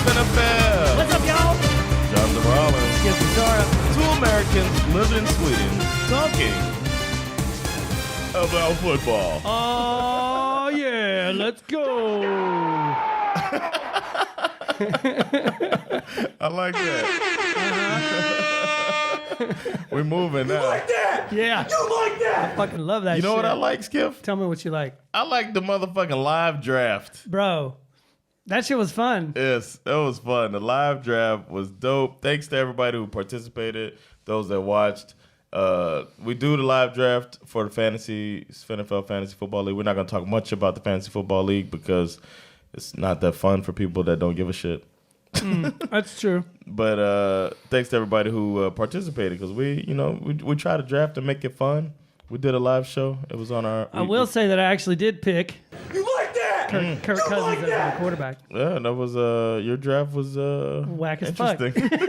SveNFL. What's up, y'all? John Deplorable. Skip Zara. Two Americans living in Sweden talking about football. Oh, yeah. Let's go. I like that. We're moving now. You like that? Yeah. You like that? I fucking love that shit. You know what I like, Skip? Tell me what you like. I like the motherfucking live draft. Bro, that shit was fun. Yes, that was fun. The live draft was dope. Thanks to everybody who participated, those that watched. We do the live draft for the SveNFL Fantasy Football League. We're not going to talk much about the Fantasy Football League because it's not that fun for people that don't give a shit. That's true. But thanks to everybody who participated because we try to draft and make it fun. We did a live show. It was on our. I will say that I actually did pick You like that? Kirk You Cousins like as that? my quarterback. Yeah, that was your draft was Whack as fuck. interesting.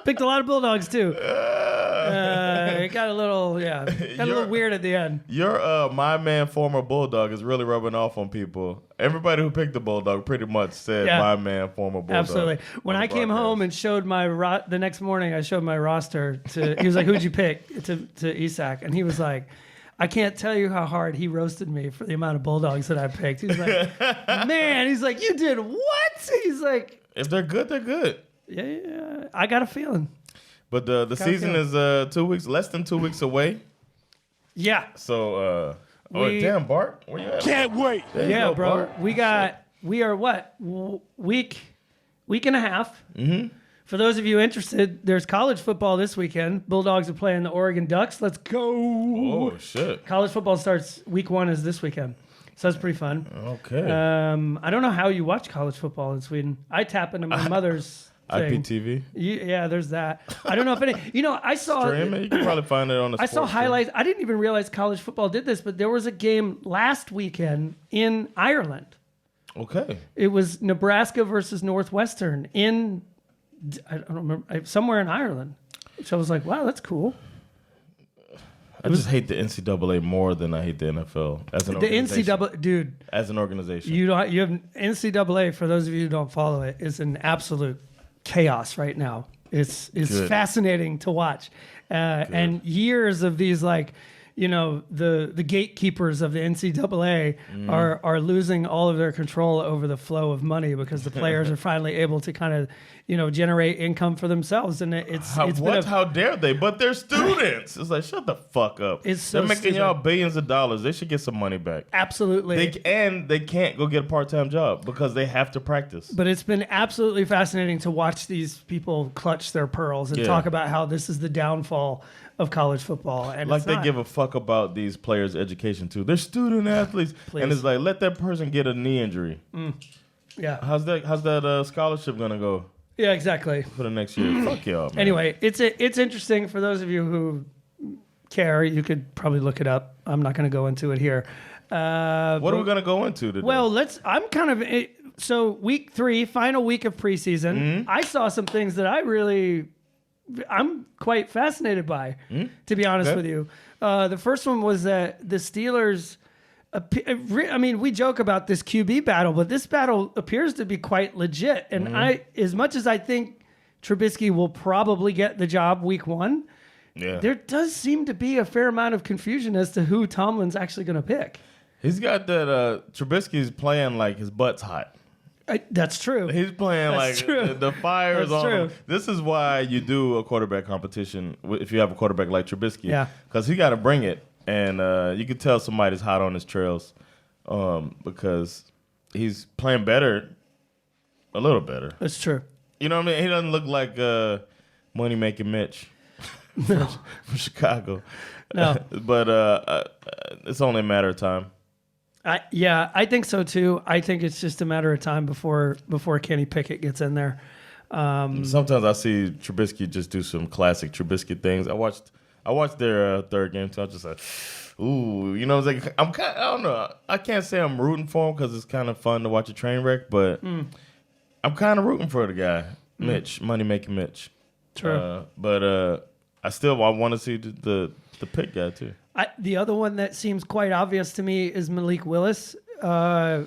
Picked a lot of Bulldogs, too. It got a little, got a little weird at the end. Your my man former Bulldog is really rubbing off on people. Everybody who picked the Bulldog pretty much said my man former Bulldog. Absolutely. When I came home and showed my the next morning, I showed my roster to. He was like, "Who'd you pick?" to Isak, and he was like, "I can't tell you how hard he roasted me for the amount of Bulldogs that I picked." He's like, "Man," he's like, "You did what?" He's like, if they're good, they're good. "Yeah, I got a feeling." But the season is 2 weeks, less than 2 weeks away. Yeah. So, damn, Bart, where you at? Can't wait. There you Yeah, go, bro. Bart. We are what? Week and a half. Mm-hmm. For those of you interested, there's college football this weekend. Bulldogs are playing the Oregon Ducks. Let's go. Oh, shit. College football starts week 1 is this weekend. So that's pretty fun. Okay. I don't know how you watch college football in Sweden. I tap into my mother's thing. IPTV. Yeah, there's that. I don't know if any. I saw. Stream it. You can probably find it on the I saw sports highlights. I didn't even realize college football did this, but there was a game last weekend in Ireland. stream. Okay. It was Nebraska versus Northwestern in, I don't remember, somewhere in Ireland. So I was like, wow, that's cool. I just hate the NCAA more than I hate the NFL as an organization. The NCAA, dude. As an organization. You have NCAA, for those of you who don't follow it, is an absolute chaos right now. It's fascinating to watch. And years of these, like, the gatekeepers of the NCAA are losing all of their control over the flow of money because the players are finally able to kind of, generate income for themselves. And how dare they? But they're students. It's like, shut the fuck up. It's so they're making stupid. y'all billions of dollars. They should get some money back. Absolutely. They can't go get a part-time job because they have to practice. But it's been absolutely fascinating to watch these people clutch their pearls and talk about how this is the downfall of college football. And like they give a fuck about these players' education too. They're student athletes. Please. And it's like, let that person get a knee injury. Yeah. How's that scholarship gonna go Yeah, exactly. for the next year? Fuck y'all, man. Anyway, it's interesting for those of you who care. You could probably look it up. I'm not going to go into it here. What are we gonna go into today? Well, I'm kind of so week 3, final week of preseason. I saw some things that I'm quite fascinated by, to be honest with you. The first one was that the Steelers. I mean, we joke about this QB battle, but this battle appears to be quite legit. And as much as I think Trubisky will probably get the job week 1, there does seem to be a fair amount of confusion as to who Tomlin's actually going to pick. He's got that. Trubisky's playing like his butt's hot. That's true. He's playing the fire is on him. This is why you do a quarterback competition if you have a quarterback like Trubisky. Yeah. Because he got to bring it. And you can tell somebody's hot on his trails because he's playing better, a little better. That's true. You know what I mean? He doesn't look like money-making Mitch from Chicago. No. But it's only a matter of time. I think so too. I think it's just a matter of time before Kenny Pickett gets in there. Sometimes I see Trubisky just do some classic Trubisky things. I watched their third game, so I was just like, ooh, it's like I don't know. I can't say I'm rooting for him because it's kind of fun to watch a train wreck, but I'm kind of rooting for the guy, Mitch, money making Mitch. True. But I want to see the pick guy too. The other one that seems quite obvious to me is Malik Willis. I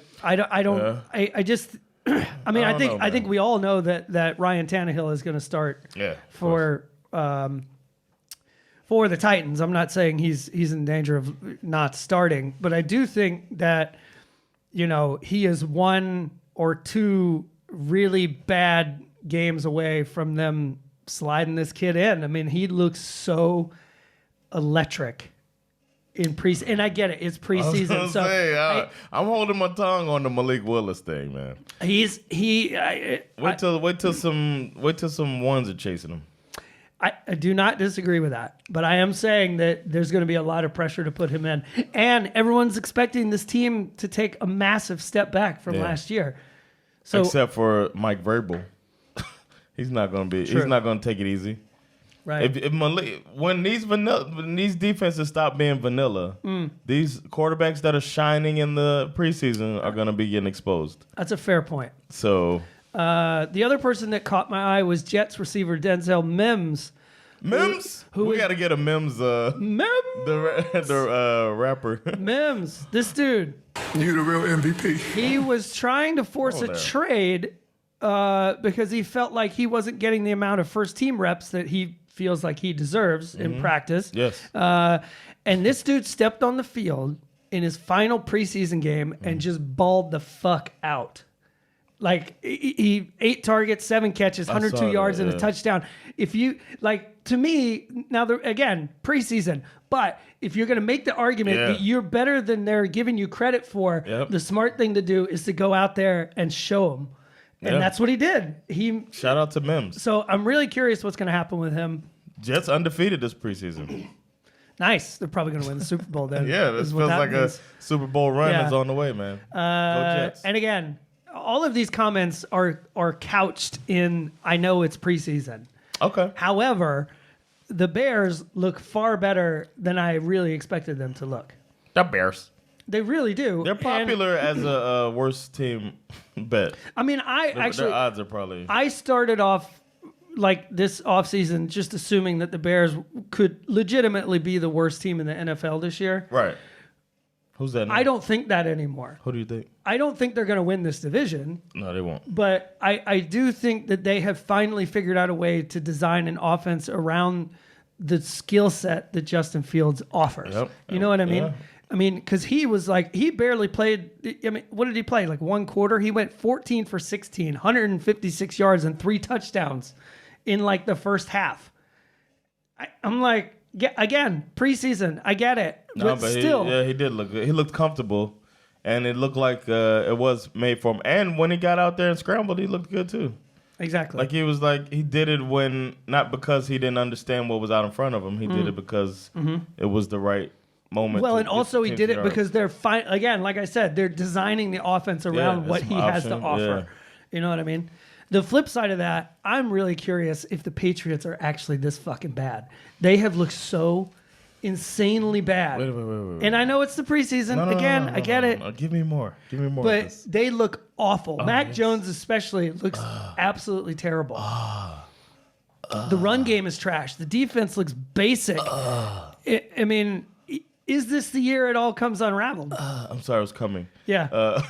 I mean, I think we all know that Ryan Tannehill is going to start for the Titans. I'm not saying he's in danger of not starting, but I do think that he is 1 or 2 really bad games away from them sliding this kid in. I mean, he looks so electric in preseason, and I get it. It's preseason, so I'm holding my tongue on the Malik Willis thing, man. Wait till some ones are chasing him. I do not disagree with that, but I am saying that there's going to be a lot of pressure to put him in, and everyone's expecting this team to take a massive step back from last year. So, except for Mike Vrabel, he's not going to be. True. He's not going to take it easy. Right. If Malik, when these defenses stop being vanilla, these quarterbacks that are shining in the preseason are going to be getting exposed. That's a fair point. So the other person that caught my eye was Jets receiver Denzel Mims. Mims? We got to get a Mims. Mims? The rapper. Mims. This dude. You the real MVP. He was trying to force a trade because he felt like he wasn't getting the amount of first team reps that he feels like he deserves in practice. Yes. And this dude stepped on the field in his final preseason game and just balled the fuck out. Like he 8 targets, 7 catches, 102 yards, and a touchdown. If you to me now, again, preseason. But if you're going to make the argument that you're better than they're giving you credit for, the smart thing to do is to go out there and show them. And that's what he did. Shout out to Mims. So I'm really curious what's going to happen with him. Jets undefeated this preseason. Nice. They're probably going to win the Super Bowl then. This feels like means. A Super Bowl run is on the way, man. Go Jets. And again, all of these comments are couched in, I know it's preseason. Okay. However, the Bears look far better than I really expected them to look. The Bears. They really do. They're popular as a worst team bet. I mean, their odds are probably. I started off like this offseason just assuming that the Bears could legitimately be the worst team in the NFL this year. Right. Who's that now? I don't think that anymore. Who do you think? I don't think they're going to win this division. No, they won't. But I do think that they have finally figured out a way to design an offense around the skill set that Justin Fields offers. You know what I mean? Yeah. I mean, because he was he barely played. I mean, what did he play? Like one quarter? He went 14 for 16, 156 yards and 3 touchdowns in the first half. I'm like, again, preseason. I get it. No, but still. He did look good. He looked comfortable, and it looked like it was made for him. And when he got out there and scrambled, he looked good too. Exactly. He did it not because he didn't understand what was out in front of him. He did it because it was the right moment. Well, and also he did it because they're again, like I said, they're designing the offense around what he has to offer. You know what I mean? The flip side of that, I'm really curious if the Patriots are actually this fucking bad. They have looked so insanely bad. Wait. And I know it's the preseason. I get it. No, give me more. But they look awful. Mac Jones especially looks absolutely terrible. The run game is trash. The defense looks basic. I mean, is this the year it all comes unraveled? I'm sorry, it was coming. Yeah.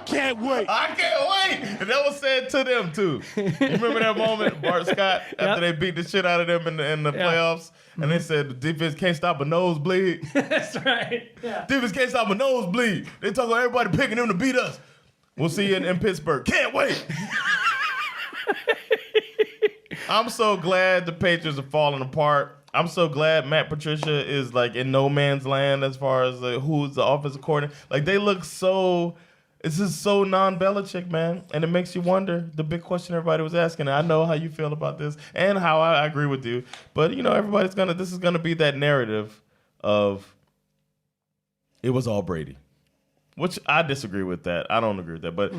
Can't wait. I can't wait. And that was said to them, too. You remember that moment, Bart Scott, after they beat the shit out of them in the playoffs? And they said the defense can't stop a nosebleed. That's right. Yeah. Defense can't stop a nosebleed. They talk about everybody picking them to beat us. We'll see you in Pittsburgh. Can't wait. I'm so glad the Patriots are falling apart. I'm so glad Matt Patricia is in no man's land as far as who's the offensive coordinator. They look so... It's just so non-Belichick, man. And it makes you wonder, the big question everybody was asking. And I know how you feel about this and how I agree with you. But, this is going to be that narrative of it was all Brady. Which I disagree with that. I don't agree with that. But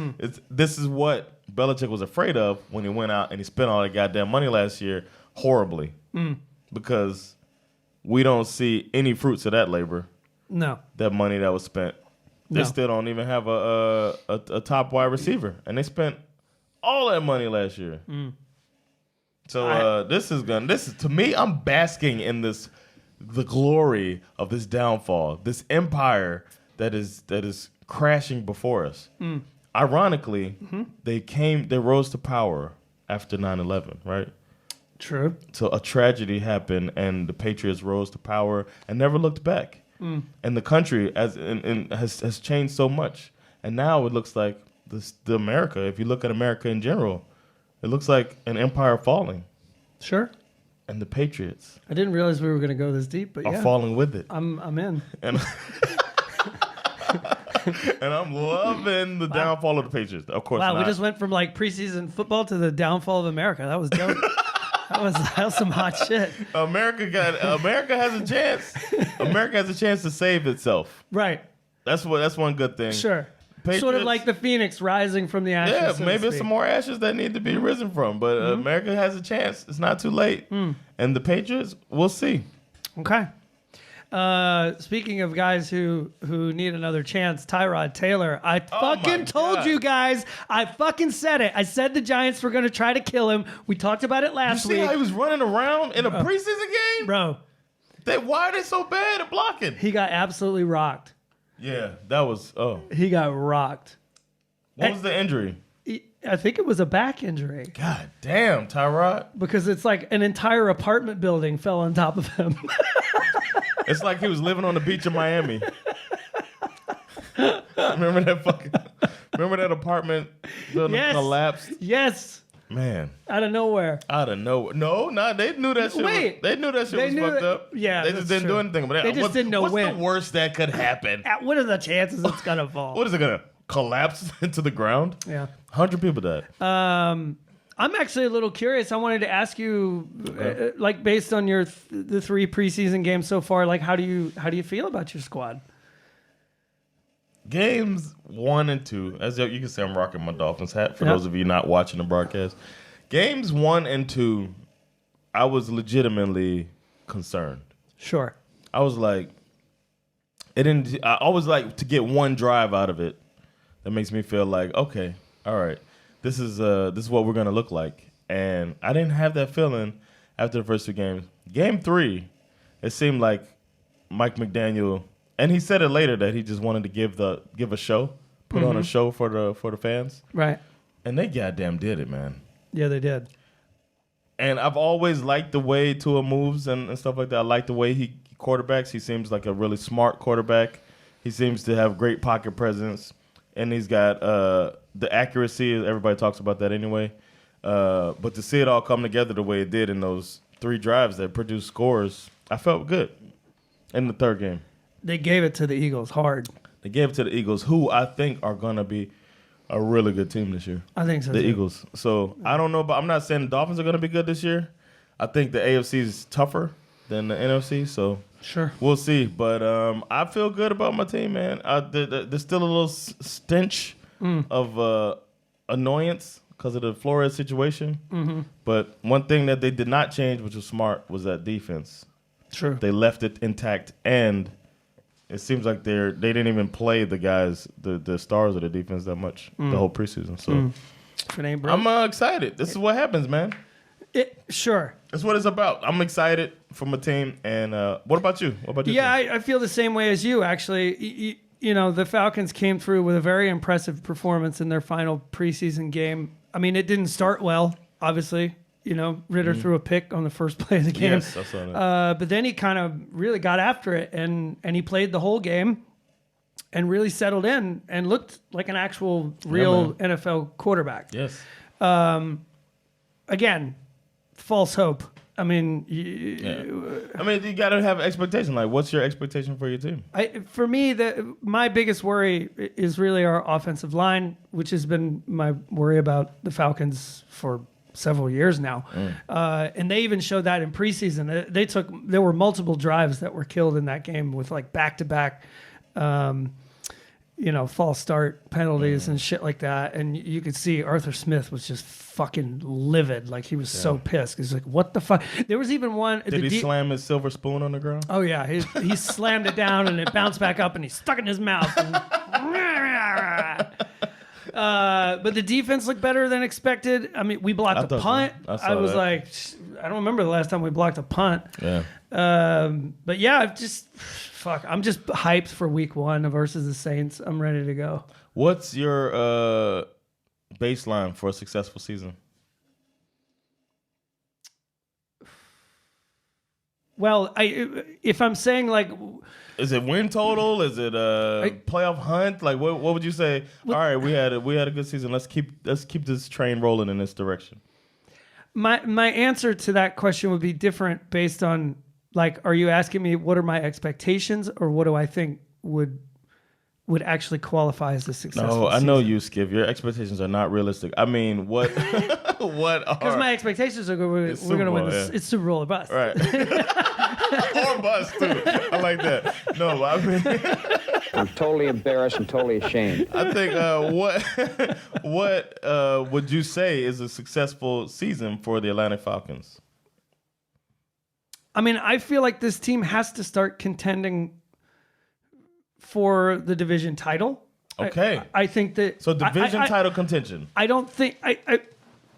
this is what Belichick was afraid of when he went out and he spent all that goddamn money last year horribly. Because we don't see any fruits of that labor. No. That money that was spent. They still don't even have a top wide receiver, and they spent all that money last year. So this is to me. I'm basking in the glory of this downfall, this empire that is crashing before us. ironically, they rose to power after 9/11, right? True. So a tragedy happened, and the Patriots rose to power and never looked back. And the country has changed so much, and now it looks like the America. If you look at America in general, it looks like an empire falling, Sure. and the Patriots I didn't realize we were going to go this deep, but are yeah. falling with it. I'm in. And and I'm loving the downfall of the Patriots. Of course, Wow, not. we just went from like preseason football to the downfall of America. That was dope. that was some hot shit. America has a chance. America has a chance to save itself. Right. That's one good thing. Sure. Patriots, Sort of like the phoenix rising from the ashes. yeah, so to maybe it's speak. some more ashes that need to be risen from, but America has a chance. It's not too late. And the Patriots, we'll see. Okay. Speaking of guys who need another chance, Tyrod Taylor. I fucking told God. you guys. I fucking said it. I said the Giants were going to try to kill him. We talked about it You last see week. how he was running around in a preseason game? Bro, Why are they so bad at blocking? he got absolutely rocked. Yeah, that was. He got rocked. What was the injury? I think it was a back injury God damn, Tyrod. because it's like an entire apartment building fell on top of him. It's like he was living on the beach in Miami. Remember that apartment building Yes. collapsed? Yes. Man, Out of nowhere. out of nowhere. No, they knew that shit. Wait. They knew that shit They was knew fucked that- up. yeah, they that's just didn't true. do anything. But They just didn't know what's when. the worst that could happen? What are the chances it's going to fall? What is it gonna collapse into the ground? Yeah. 100 people died. I'm actually a little curious. I wanted to ask you, like, based on the 3 preseason games so far, like, how do you feel about your squad? Games 1 and 2, as you can see, I'm rocking my Dolphins hat for those of you not watching the broadcast. Games 1 and 2, I was legitimately concerned. Sure. I was like, I always like to get one drive out of it. That makes me feel like, okay, all right, this is what we're gonna look like. And I didn't have that feeling after the first 2 games. Game 3, it seemed like Mike McDaniel, and he said it later that he just wanted to give a show, put on a show for the fans, Right. and they goddamn did it, man. Yeah, they did. And I've always liked the way Tua moves and stuff like that. I like the way he quarterbacks. He seems like a really smart quarterback. He seems to have great pocket presence, and he's got the accuracy. Everybody talks about that anyway. But to see it all come together the way it did in those 3 drives that produced scores, I felt good in the 3rd game. They gave it to the Eagles hard. They gave it to the Eagles, who I think are going to be a really good team this year. I think so. The too. Eagles. So I don't know, but I'm not saying the Dolphins are going to be good this year. I think the AFC is tougher than the NFC, so Sure. we'll see. But I feel good about my team, man. There's still a little stench of annoyance because of the Flores situation. Mm-hmm. But one thing that they did not change, which was smart, was that defense. True. They left it intact, and it seems like they didn't even play the guys, the stars of the defense that much the whole preseason. So If it ain't broke. I'm excited. This is what happens, man. Sure. That's what it's about. I'm excited for my team. And what about you? What about you? Yeah, I feel the same way as you, actually. You know, the Falcons came through with a very impressive performance in their final preseason game. I mean, it didn't start well, obviously. You know, Ritter threw a pick on the first play of the game. Yes, I saw that. But then he kind of really got after it, and he played the whole game and really settled in and looked like an actual real NFL quarterback. Yes. Again, false hope. I mean, I mean, you got to have expectation. Like, what's your expectation for your team? For me, my biggest worry is really our offensive line, which has been my worry about the Falcons for several years now. And they even showed that in preseason. There were multiple drives that were killed in that game with like back-to-back, false start penalties and shit like that. And you could see Arthur Smith was just fucking livid. Like he was so pissed. He's like, what the fuck? There was even one. Did he slam his silver spoon on the ground? Oh yeah. He slammed it down and it bounced back up and he stuck it in his mouth. But the defense looked better than expected. I mean, we blocked a punt. I was like, I don't remember the last time we blocked a punt. Yeah. But yeah, I'm just hyped for week 1 versus the Saints. I'm ready to go. What's your baseline for a successful season? Well, if I'm saying like, is it win total? Is it a playoff hunt? Like, what would you say? All right, we had a good season. Let's keep this train rolling in this direction. My answer to that question would be different based on like, are you asking me what are my expectations or what do I think would actually qualify as a successful No, I season? know you, Skip. Your expectations are not realistic. I mean, what what are... Because my expectations are we're going to win this. Yeah. It's Super Bowl or bust. Right. Or bust, too. I like that. No, I mean... I'm totally embarrassed and totally ashamed. I think what would you say is a successful season for the Atlanta Falcons? I mean, I feel like this team has to start contending for the division title. Okay. I think that... So division title contention. I don't think...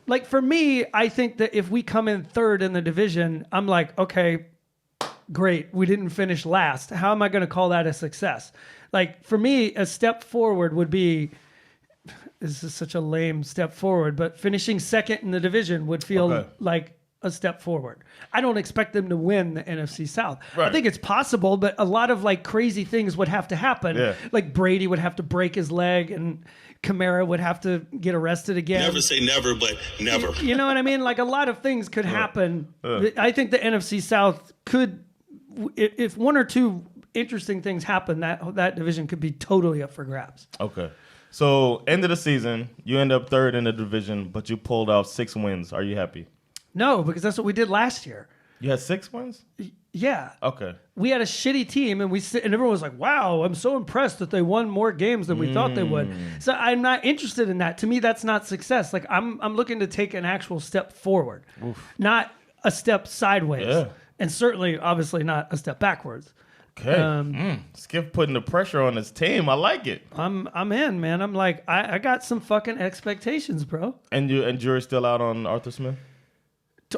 like, for me, I think that if we come in third in the division, I'm like, okay, great. We didn't finish last. How am I going to call that a success? Like, for me, a step forward would be... This is such a lame step forward, but finishing second in the division would feel like a step forward. I don't expect them to win the NFC South. Right. I think it's possible, but a lot of like crazy things would have to happen. Yeah. Like Brady would have to break his leg and Kamara would have to get arrested again. Never say never, but never. You know what I mean? Like a lot of things could happen. I think the NFC South could, if one or two interesting things happen, that division could be totally up for grabs. Okay. So end of the season, you end up third in the division, but you pulled off 6 wins. Are you happy? No, because that's what we did last year. You had 6 wins? Yeah. Okay. We had a shitty team, and everyone was like, "Wow, I'm so impressed that they won more games than we thought they would." So I'm not interested in that. To me, that's not success. Like I'm looking to take an actual step forward, not a step sideways, and certainly, obviously, not a step backwards. Okay. Skip putting the pressure on his team. I like it. I'm in, man. I'm like, I got some fucking expectations, bro. And you're still out on Arthur Smith?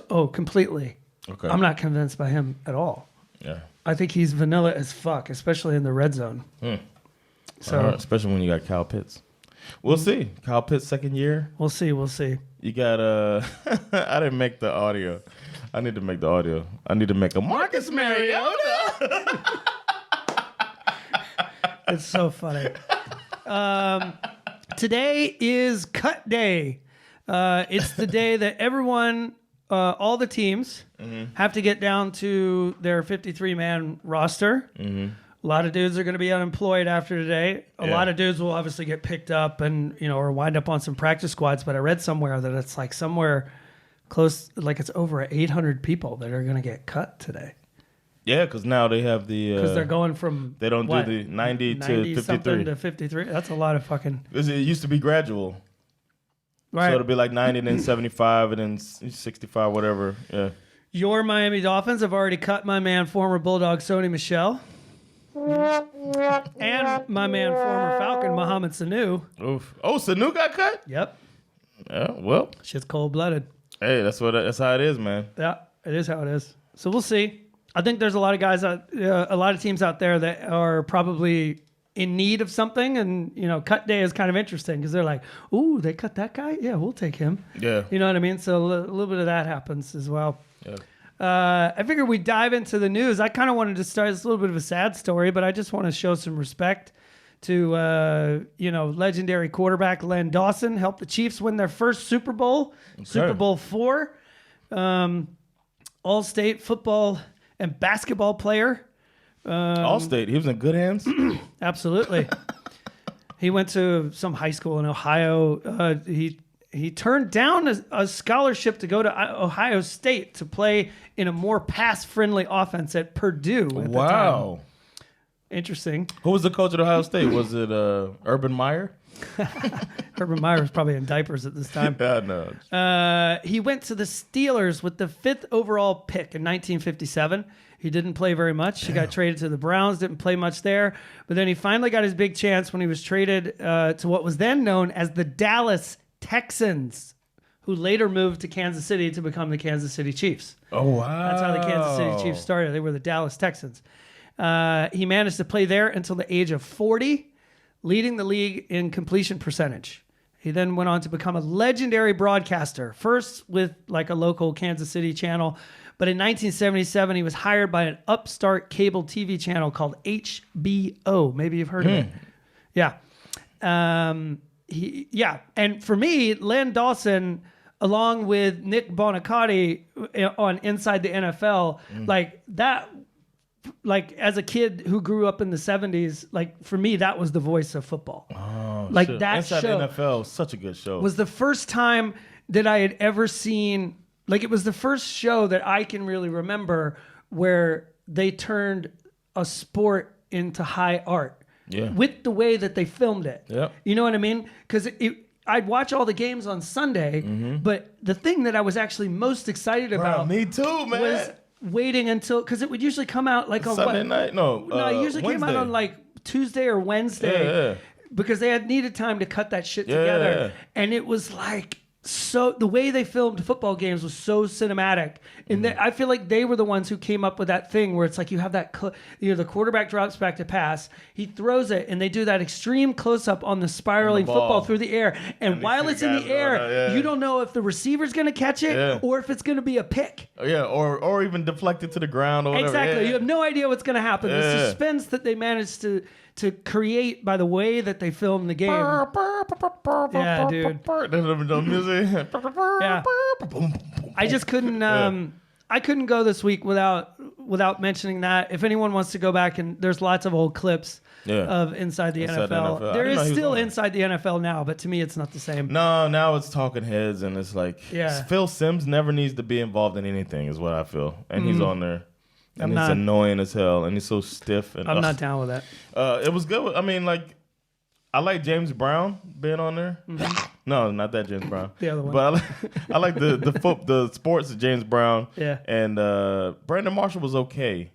Oh, completely. Okay. I'm not convinced by him at all. Yeah. I think he's vanilla as fuck, especially in the red zone. So, especially when you got Kyle Pitts. We'll see. Kyle Pitts' second year. We'll see. You got I didn't make the audio. I need to make the audio. I need to make a Marcus Mariota. It's so funny. Today is cut day. It's the day that everyone, all the teams, have to get down to their 53-man roster. A lot of dudes are going to be unemployed after today. A lot of dudes will obviously get picked up and or wind up on some practice squads. But I read somewhere that it's like somewhere close, like it's over 800 people that are going to get cut today. Yeah, because now they have the... Because they're going from... They don't do the 90 to 53. Something to 53. That's a lot of fucking... It used to be gradual. Right. So it'll be like 90, then 75, and then 65, whatever. Yeah. Your Miami Dolphins have already cut my man, former Bulldog Sony Michel. And my man, former Falcon, Mohamed Sanu. Oof. Oh, Sanu got cut? Yep. Yeah, well. Shit's cold-blooded. Hey, that's how it is, man. Yeah, it is how it is. So we'll see. I think there's a lot of guys a lot of teams out there that are probably in need of something, and cut day is kind of interesting because they're like, "Ooh, they cut that guy? Yeah, we'll take him." Yeah, you know what I mean. So a little bit of that happens as well. Yeah. I figured we'd dive into the news. I kind of wanted to start. It's a little bit of a sad story, but I just want to show some respect to legendary quarterback Len Dawson. Helped the Chiefs win their first Super Bowl, Super Bowl IV. All-State football and basketball player. All-State. He was in good hands? Absolutely. He went to some high school in Ohio. He turned down a scholarship to go to Ohio State to play in a more pass-friendly offense at Purdue at the time. Interesting. Who was the coach at Ohio State? Was it Urban Meyer? Urban Meyer was probably in diapers at this time. Yeah, no. He went to the Steelers with the 5th overall pick in 1957. He didn't play very much. Damn. He got traded to the Browns, didn't play much there. But then he finally got his big chance when he was traded to what was then known as the Dallas Texans, who later moved to Kansas City to become the Kansas City Chiefs. Oh, wow. That's how the Kansas City Chiefs started. They were the Dallas Texans. He managed to play there until the age of 40. leading the league in completion percentage. He then went on to become a legendary broadcaster, first with like a local Kansas City channel. But in 1977, he was hired by an upstart cable TV channel called HBO. Maybe you've heard of it. Yeah. And for me, Len Dawson, along with Nick Bonacotti on Inside the NFL, like that, like as a kid who grew up in the 70s, like for me, that was the voice of football. Oh, like shit. that Inside show the NFL, such a good show. was the first time that I had ever seen, like it was the first show that I can really remember where they turned a sport into high art. Yeah. With the way that they filmed it. Yep. You know what I mean? Because I'd watch all the games on Sunday, but the thing that I was actually most excited about me too, man. was waiting until, because it would usually come out like on Sunday night? No, it usually came out Wednesday. on like Tuesday or Wednesday. Yeah. Because they had needed time to cut that shit together. And it was like, so the way they filmed football games was so cinematic, and I feel like they were the ones who came up with that thing where it's like you have that, the quarterback drops back to pass, he throws it, and they do that extreme close up on the spiraling football through the air, and while it's in the air, you don't know if the receiver's going to catch it or if it's going to be a pick. Yeah, or even deflected to to the ground or whatever. Exactly, Yeah. you have no idea what's going to happen. The suspense that they managed to create by the way that they filmed the game. Yeah, dude. The music. Yeah. I just couldn't. I couldn't go this week without mentioning that. If anyone wants to go back, and there's lots of old clips of Inside the NFL. There is still Inside the NFL now, but to me, it's not the same. No, now it's talking heads, and it's like Phil Simms never needs to be involved in anything, is what I feel, and he's on there. And it's annoying as hell, and he's so stiff. And I'm not down with that. It was good. I mean, like, I like James Brown being on there. No, not that James Brown. The other one. But I like the sports of James Brown. Yeah. And Brandon Marshall was okay,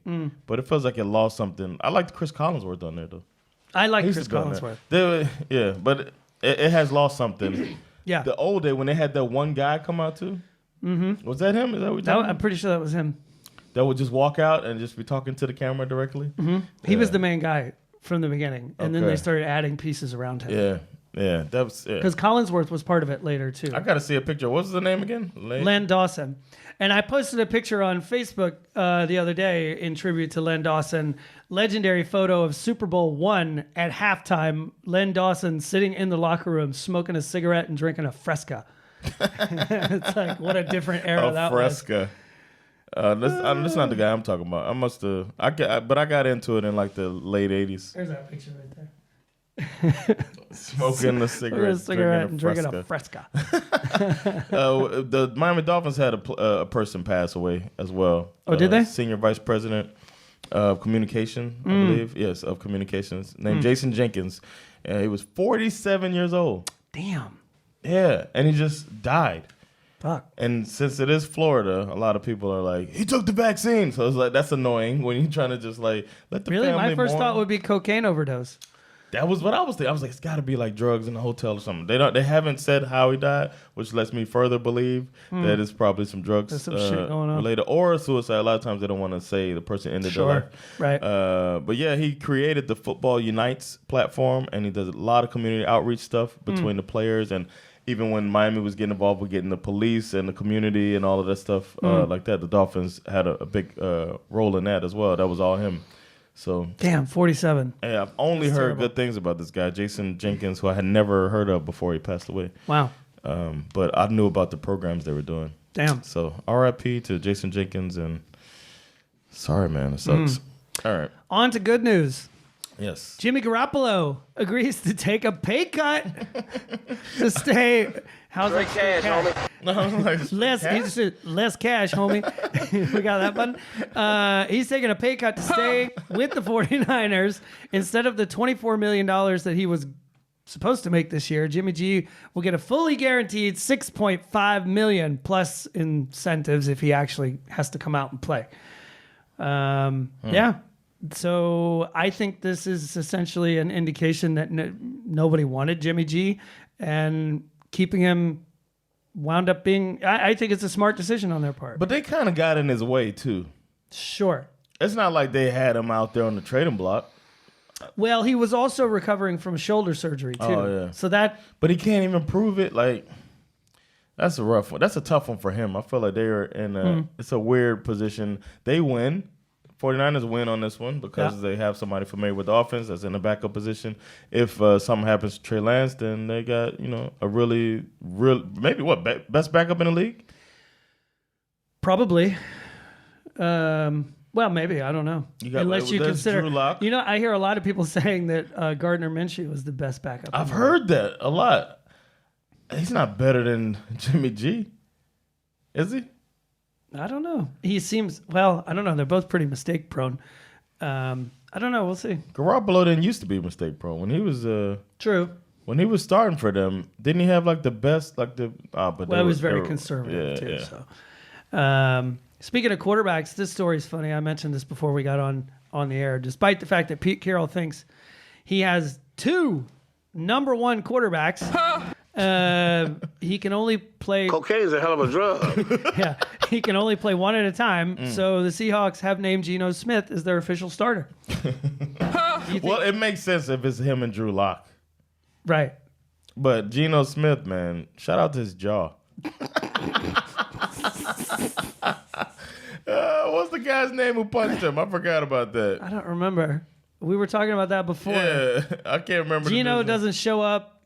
but it feels like it lost something. I liked Chris Collinsworth on there though. I like He used Chris to be on Collinsworth. there. But it has lost something. Yeah. The old day when they had that one guy come out too. Was that him? Is that what you're talking I'm pretty sure that was him. That would just walk out and just be talking to the camera directly? He was the main guy from the beginning, and then Okay. they started adding pieces around him. Yeah. That was Because Collinsworth was part of it later too. I gotta see a picture. What's the name again? Len Dawson. And I posted a picture on Facebook the other day in tribute to Len Dawson. Legendary photo of Super Bowl I at halftime. Len Dawson sitting in the locker room, smoking a cigarette and drinking a Fresca. It's like, what a different era that was. Fresca. That's not the guy I'm talking about. But I got into it in like the late 80s. There's that picture right there. Smoking a cigarette, Drinking a Fresca. The Miami Dolphins had a person pass away as well. Oh, did they? Senior vice president of communication, I believe. Yes, of communications. Named Jason Jenkins. He was 47 years old. Damn. Yeah, and he just died. Fuck. And since it is Florida, a lot of people are like, he took the vaccine. So it's like, that's annoying when you're trying to just like let the Really? family My first mourn. thought would be cocaine overdose. That was what I was thinking. I was like, it's got to be like drugs in the hotel or something. They haven't said how he died, which lets me further believe that it's probably some drugs There's some shit going on. related or suicide. A lot of times they don't want to say the person ended their life. Right. But yeah, he created the Football Unites platform, and he does a lot of community outreach stuff between the players, and even when Miami was getting involved with getting the police and the community and all of that stuff like that, the Dolphins had a big role in that as well. That was all him. So Damn, 47. yeah, I've only heard terrible. good things about this guy, Jason Jenkins, who I had never heard of before he passed away. Wow. But I knew about the programs they were doing. Damn. So RIP to Jason Jenkins, and sorry, man, it sucks. All right. On to good news. Yes. Jimmy Garoppolo agrees to take a pay cut to stay. How's that? Cash? Less cash, homie. We got that button. He's taking a pay cut to stay with the 49ers instead of the $24 million that he was supposed to make this year. Jimmy G will get a fully guaranteed $6.5 million plus incentives if he actually has to come out and play. Yeah. So I think this is essentially an indication that nobody wanted Jimmy G, and keeping him wound up being, I think it's a smart decision on their part. But they kind of got in his way, too. Sure. It's not like they had him out there on the trading block. Well, he was also recovering from shoulder surgery too. Oh, yeah. So that. But he can't even prove it. Like, that's a rough one. That's a tough one for him. I feel like they're in it's a weird position. They win. 49ers win on this one because they have somebody familiar with the offense that's in the backup position. If something happens to Trey Lance, then they got, a really, maybe best backup in the league? Probably. Well, maybe. I don't know. Unless you consider. Drew Lock. I hear a lot of people saying that Gardner Minshew was the best backup. I've heard that a lot. He's not better than Jimmy G. Is he? I don't know. He seems, I don't know. They're both pretty mistake prone. I don't know. We'll see. Garoppolo didn't used to be mistake prone. When he was true. When he was starting for them, didn't he have like the best but he was very conservative too. Yeah. So speaking of quarterbacks, this story is funny. I mentioned this before we got on the air. Despite the fact that Pete Carroll thinks he has 2 number 1 quarterbacks, he can only play. Cocaine's a hell of a drug. Yeah, he can only play one at a time. So the Seahawks have named Geno Smith as their official starter. Well, it makes sense if it's him and Drew Lock. Right. But Geno Smith, man, shout out to his jaw. What's the guy's name who punched him? I forgot about that. I don't remember. We were talking about that before. Yeah, I can't remember. Geno doesn't show up.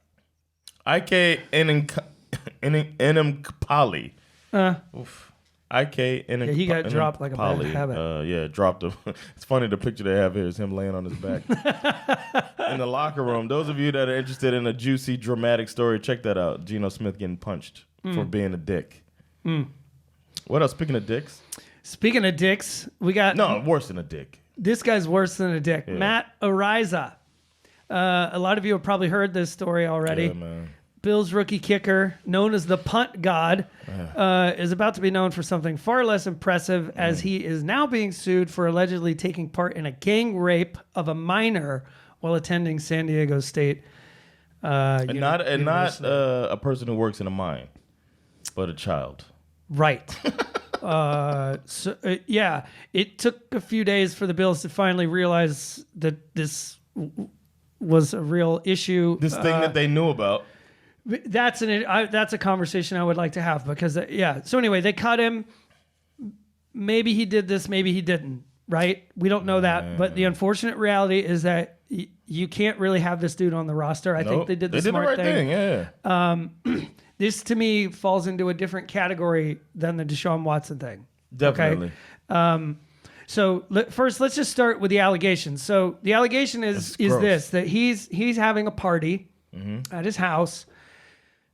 IK Enum Oof. IK Enum he got dropped like a bad habit. Dropped him. It's funny, the picture they have here is him laying on his back. In the locker room. Those of you that are interested in a juicy, dramatic story, check that out. Geno Smith getting punched for being a dick. What else? Speaking of dicks? Speaking of dicks, we got... No, worse than a dick. This guy's worse than a dick. Yeah. Matt Ariza. A lot of you have probably heard this story already. Yeah, man. Bills rookie kicker, known as the Punt God, is about to be known for something far less impressive as he is now being sued for allegedly taking part in a gang rape of a minor while attending San Diego State and not a person who works in a mine, but a child. Right. It took a few days for the Bills to finally realize that this was a real issue. This thing that they knew about. That's a conversation I would like to have because, So anyway, they cut him. Maybe he did this, maybe he didn't, right? We don't know that. But the unfortunate reality is that you can't really have this dude on the roster. I think they did the smart thing. Yeah. This, to me, falls into a different category than the Deshaun Watson thing. Definitely. Okay? So first, let's just start with the allegations. So the allegation is this, that he's having a party at his house.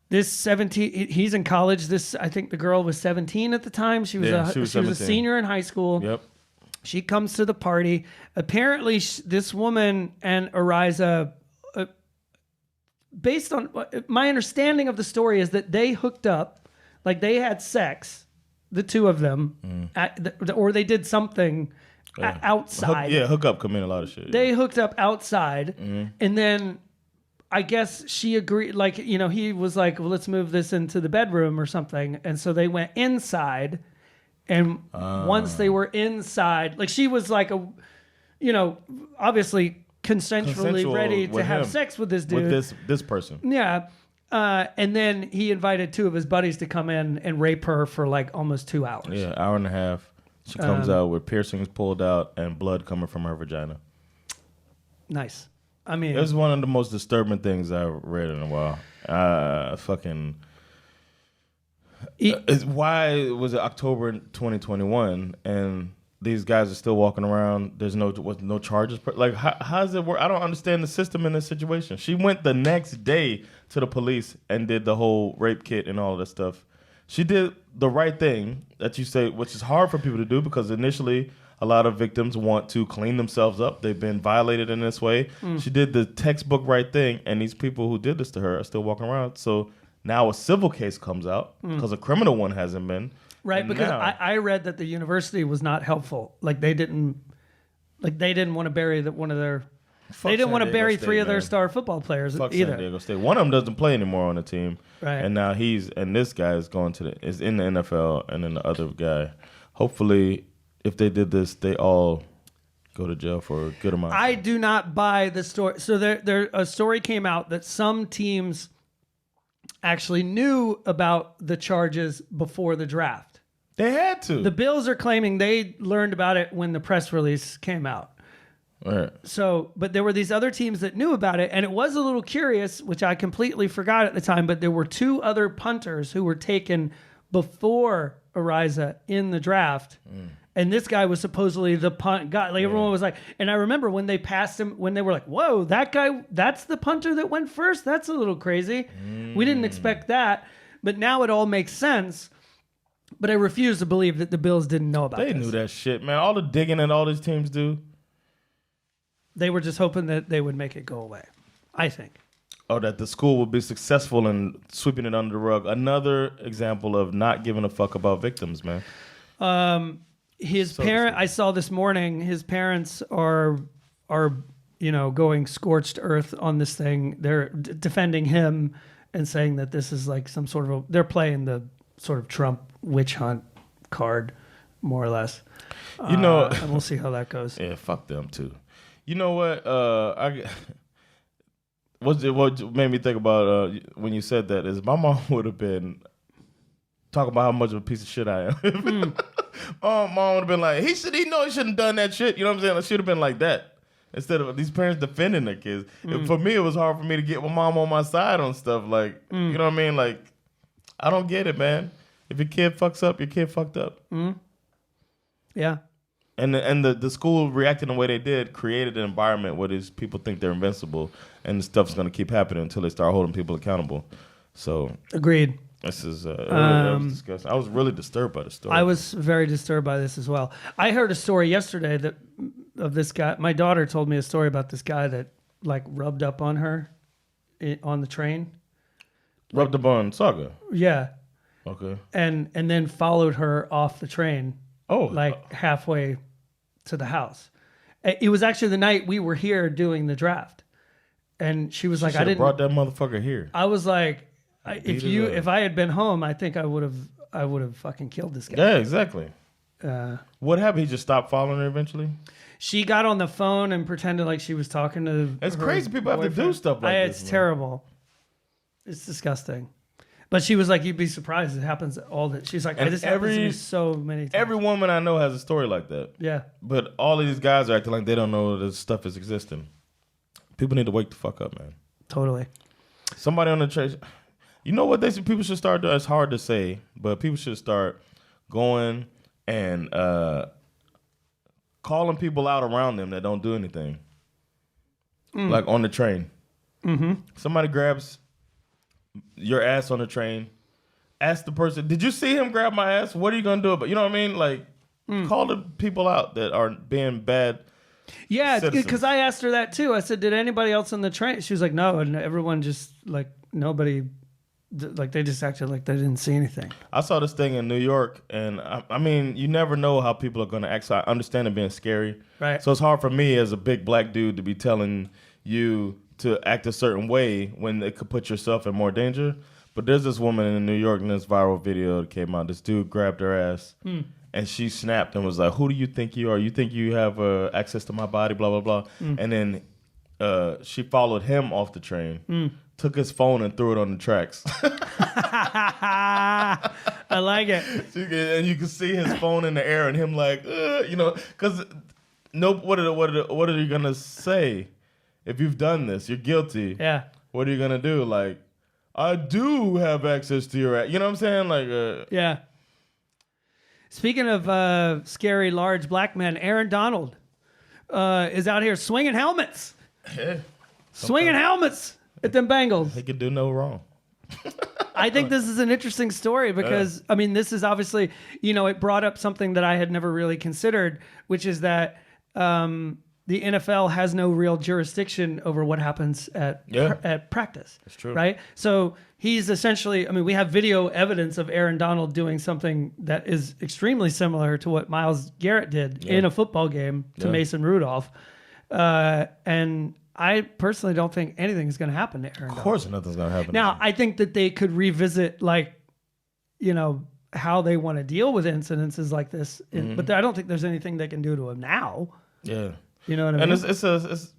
This 17, he's in college. I think the girl was 17 at the time. She was a senior in high school. Yep. She comes to the party. Apparently, this woman and Ariza, based on my understanding of the story, is that they hooked up, like they had sex, the two of them, or they did something outside. Hook up come in a lot of shit. They hooked up outside, and then I guess she agreed. Like, he was like, "Well, let's move this into the bedroom or something," and so they went inside. And once they were inside, like she was like obviously consensually ready to have sex with this dude. With this person. Yeah. And then he invited 2 of his buddies to come in and rape her for like almost 2 hours. Yeah, hour and a half. She comes out with piercings pulled out and blood coming from her vagina. Nice. I mean, it was one of the most disturbing things I've read in a while. Why was it October 2021 and these guys are still walking around? There's no charges. Like, how does it work? I don't understand the system in this situation. She went the next day to the police and did the whole rape kit and all that stuff. She did the right thing that you say, which is hard for people to do because initially a lot of victims want to clean themselves up. They've been violated in this way. She did the textbook right thing, and these people who did this to her are still walking around. So now a civil case comes out because a criminal one hasn't been. Right, because I read that the university was not helpful. Like they didn't want to bury one of their. They didn't want to bury 3 of their star football players either. San Diego State. One of them doesn't play anymore on the team, right? And now this guy is going is in the NFL, and then the other guy. Hopefully, if they did this, they all go to jail for a good amount. I do not buy the story. So a story came out that some teams actually knew about the charges before the draft. They had to. The Bills are claiming they learned about it when the press release came out. Right. So, but there were these other teams that knew about it, and it was a little curious, which I completely forgot at the time, but there were 2 other punters who were taken before Ariza in the draft. And this guy was supposedly the punt guy. Like everyone was like, and I remember when they passed him, when they were like, whoa, that guy, that's the punter that went first? That's a little crazy. We didn't expect that. But now it all makes sense. But I refuse to believe that the Bills didn't know about They this. knew that shit, man. All the digging that all these teams do. They were just hoping that they would make it go away, I think. Oh, that the school would be successful in sweeping it under the rug. Another example of not giving a fuck about victims, man. His parent, I saw this morning, his parents are going scorched earth on this thing. They're defending him and saying that this is like some sort of they're playing the sort of Trump witch hunt card, more or less. And we'll see how that goes. Yeah, fuck them too. You know what? What made me think about when you said that is my mom would have been talking about how much of a piece of shit I am. Mom would have been like, he shouldn't have done that shit. You know what I'm saying? It should have been like that. Instead of these parents defending their kids. For me, it was hard for me to get my mom on my side on stuff. Like, you know what I mean? Like, I don't get it, man. If your kid fucks up, your kid fucked up. Yeah. And the school reacting the way they did created an environment where these people think they're invincible, and the stuff's going to keep happening until they start holding people accountable. So agreed. This is that was disgusting. I was really disturbed by the story. I was very disturbed by this as well. I heard a story yesterday of this guy. My daughter told me a story about this guy that like rubbed up on her on the train. Rubbed up on Saga. Yeah. Okay. And then followed her off the train. Oh. Like halfway to the house. It was actually the night we were here doing the draft. And she was like, I didn't brought that motherfucker here. I was like, if I had been home, I think I would have fucking killed this guy. Yeah, exactly. What happened? He just stopped following her eventually? She got on the phone and pretended like she was talking to It's her crazy people have to do stuff like this. It's terrible. It's disgusting. But she was like, you'd be surprised. It happens all that. She's like, this happens to me so many times. Every woman I know has a story like that. Yeah. But all of these guys are acting like they don't know this stuff is existing. People need to wake the fuck up, man. Totally. Somebody on the train. You know what people should start doing? It's hard to say, but people should start going and calling people out around them that don't do anything. Like on the train. Mm-hmm. Somebody grabs your ass on the train. Ask the person, did you see him grab my ass? What are you going to do about it? You know what I mean? Like, call the people out that are being bad. Yeah, because I asked her that too. I said, did anybody else on the train? She was like, no. And everyone just, like, nobody, like, they just acted like they didn't see anything. I saw this thing in New York, and I mean, you never know how people are going to act. So I understand it being scary. Right. So it's hard for me as a big black dude to be telling you to act a certain way when it could put yourself in more danger. But there's this woman in New York in this viral video that came out. This dude grabbed her ass, and she snapped and was like, who do you think you are? You think you have access to my body, blah, blah, blah. And then she followed him off the train, took his phone and threw it on the tracks. I like it. And you can see his phone in the air and him like, you know, because what are you going to say? If you've done this, you're guilty. Yeah. What are you going to do? Like, I do have access to your ass. You know what I'm saying? Like, yeah. Speaking of scary, large black men, Aaron Donald is out here swinging helmets. Yeah. Swinging helmets at them Bengals. He could do no wrong. I think this is an interesting story because, I mean, this is obviously, you know, it brought up something that I had never really considered, which is that the NFL has no real jurisdiction over what happens at practice. That's true. Right? So he's essentially, I mean, we have video evidence of Aaron Donald doing something that is extremely similar to what Myles Garrett did in a football game to Mason Rudolph. And I personally don't think anything is going to happen to Aaron Donald. Of course nothing's going to happen. Now, I think that they could revisit, like, you know, how they want to deal with incidences like this. But I don't think there's anything they can do to him now. Yeah. You know what I mean? And it's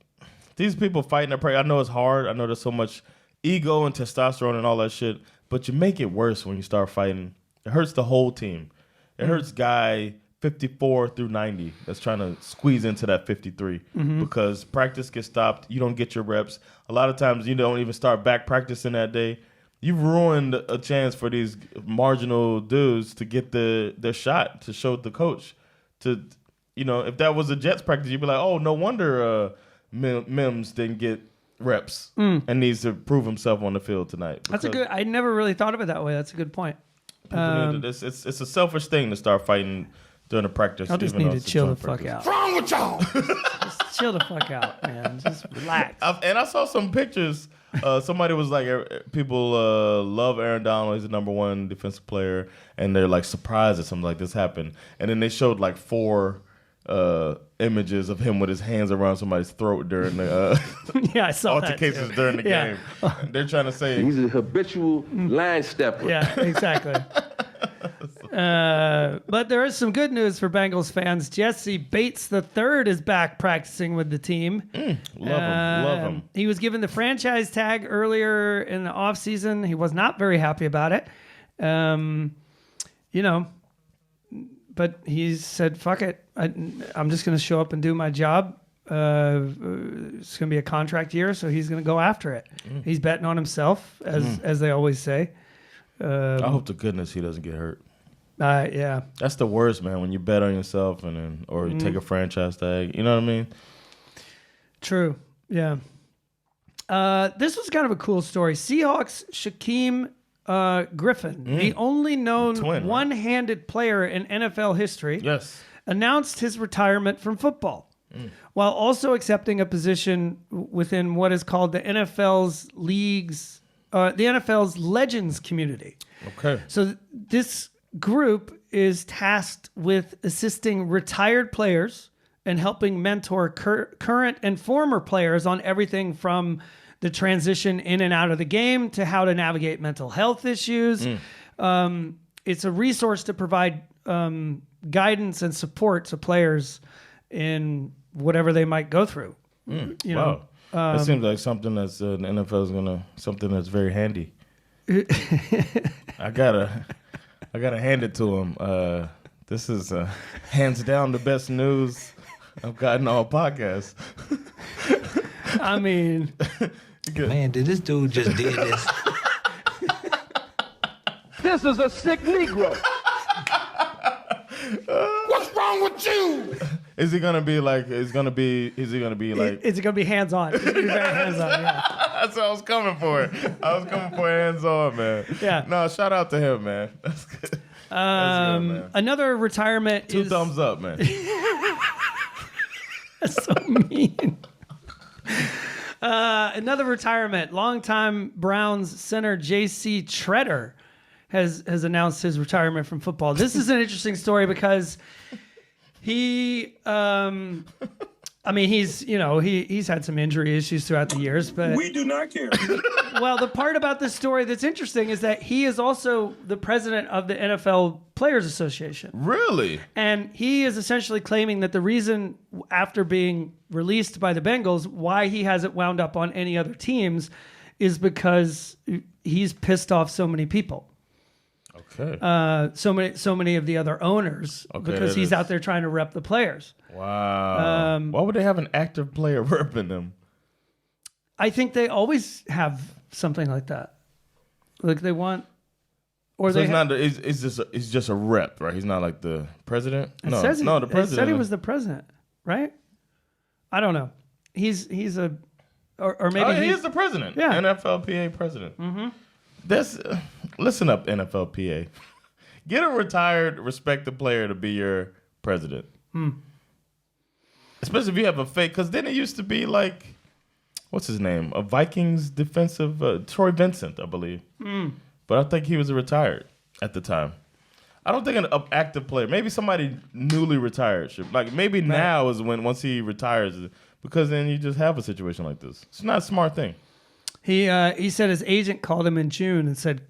these people fighting their prey. I know it's hard. I know there's so much ego and testosterone and all that shit. But you make it worse when you start fighting. It hurts the whole team. It hurts guy 54 through 90 that's trying to squeeze into that 53 because practice gets stopped. You don't get your reps. A lot of times you don't even start back practicing that day. You've ruined a chance for these marginal dudes to get their shot to show the coach. If that was a Jets practice, you'd be like, oh, no wonder Mims didn't get reps and needs to prove himself on the field tonight. That's I never really thought of it that way. That's a good point. It's a selfish thing to start fighting during a practice. Y'all just need to chill the fuck out. What's wrong with y'all? Just chill the fuck out, man. Just relax. And I saw some pictures. Somebody was like, people love Aaron Donald. He's the number one defensive player. And they're like surprised that something like this happened. And then they showed like 4 images of him with his hands around somebody's throat during the yeah, I saw altercations that during the game. They're trying to say He's a habitual line stepper. Yeah, exactly. But there is some good news for Bengals fans. Jesse Bates III is back practicing with the team. love him. He was given the franchise tag earlier in the offseason. He was not very happy about it. But he said, fuck it. I'm just going to show up and do my job. It's going to be a contract year, so he's going to go after it. He's betting on himself, as they always say. I hope to goodness he doesn't get hurt. Yeah. That's the worst, man, when you bet on yourself or you take a franchise tag. You know what I mean? True. Yeah. This was kind of a cool story. Seahawks Shaquem Griffin, the only known twin, right? one-handed player in NFL history, Yes. announced his retirement from football, while also accepting a position within what is called the NFL's Legends community. Okay. So this group is tasked with assisting retired players and helping mentor current and former players on everything from the transition in and out of the game to how to navigate mental health issues. It's a resource to provide guidance and support to players in whatever they might go through. You know, it seems like something that's the NFL is something that's very handy. I gotta hand it to him. This is hands down the best news I've gotten all podcasts. I mean, man, did this dude just did this? This is a sick Negro. What's wrong with you? Is he gonna be like? Is he gonna be like? is it going to be hands-on? It's going to be very hands-on, yeah. That's what I was coming for. I was coming for hands-on, man. Yeah. No, shout out to him, man. That's good. That's good, man. Another retirement Two is... thumbs up, man. That's so mean. Another retirement. Longtime Browns center J.C. Treader has announced his retirement from football. This is an interesting story because he, he's had some injury issues throughout the years, but we do not care. well, the part about this story that's interesting is that he is also the president of the NFL Players Association. Really? And he is essentially claiming that the reason after being released by the Bengals, why he hasn't wound up on any other teams is because he's pissed off so many people. Okay. So many of the other owners because he's out there trying to rep the players. Wow. Why would they have an active player repping them? I think they always have something like that. Like they want, or So they. he's just a rep, right? He's not like the president. The president. It said he was the president, right? I don't know. He's a, or maybe he is the president. Yeah. NFLPA president. Mm-hmm. Listen up, NFLPA. Get a retired, respected player to be your president. Especially if you have a fake, because then it used to be like, what's his name? A Vikings defensive, Troy Vincent, I believe. But I think he was retired at the time. I don't think an active player, maybe somebody newly retired should, like maybe now is once he retires, because then you just have a situation like this. It's not a smart thing. He said his agent called him in June and said,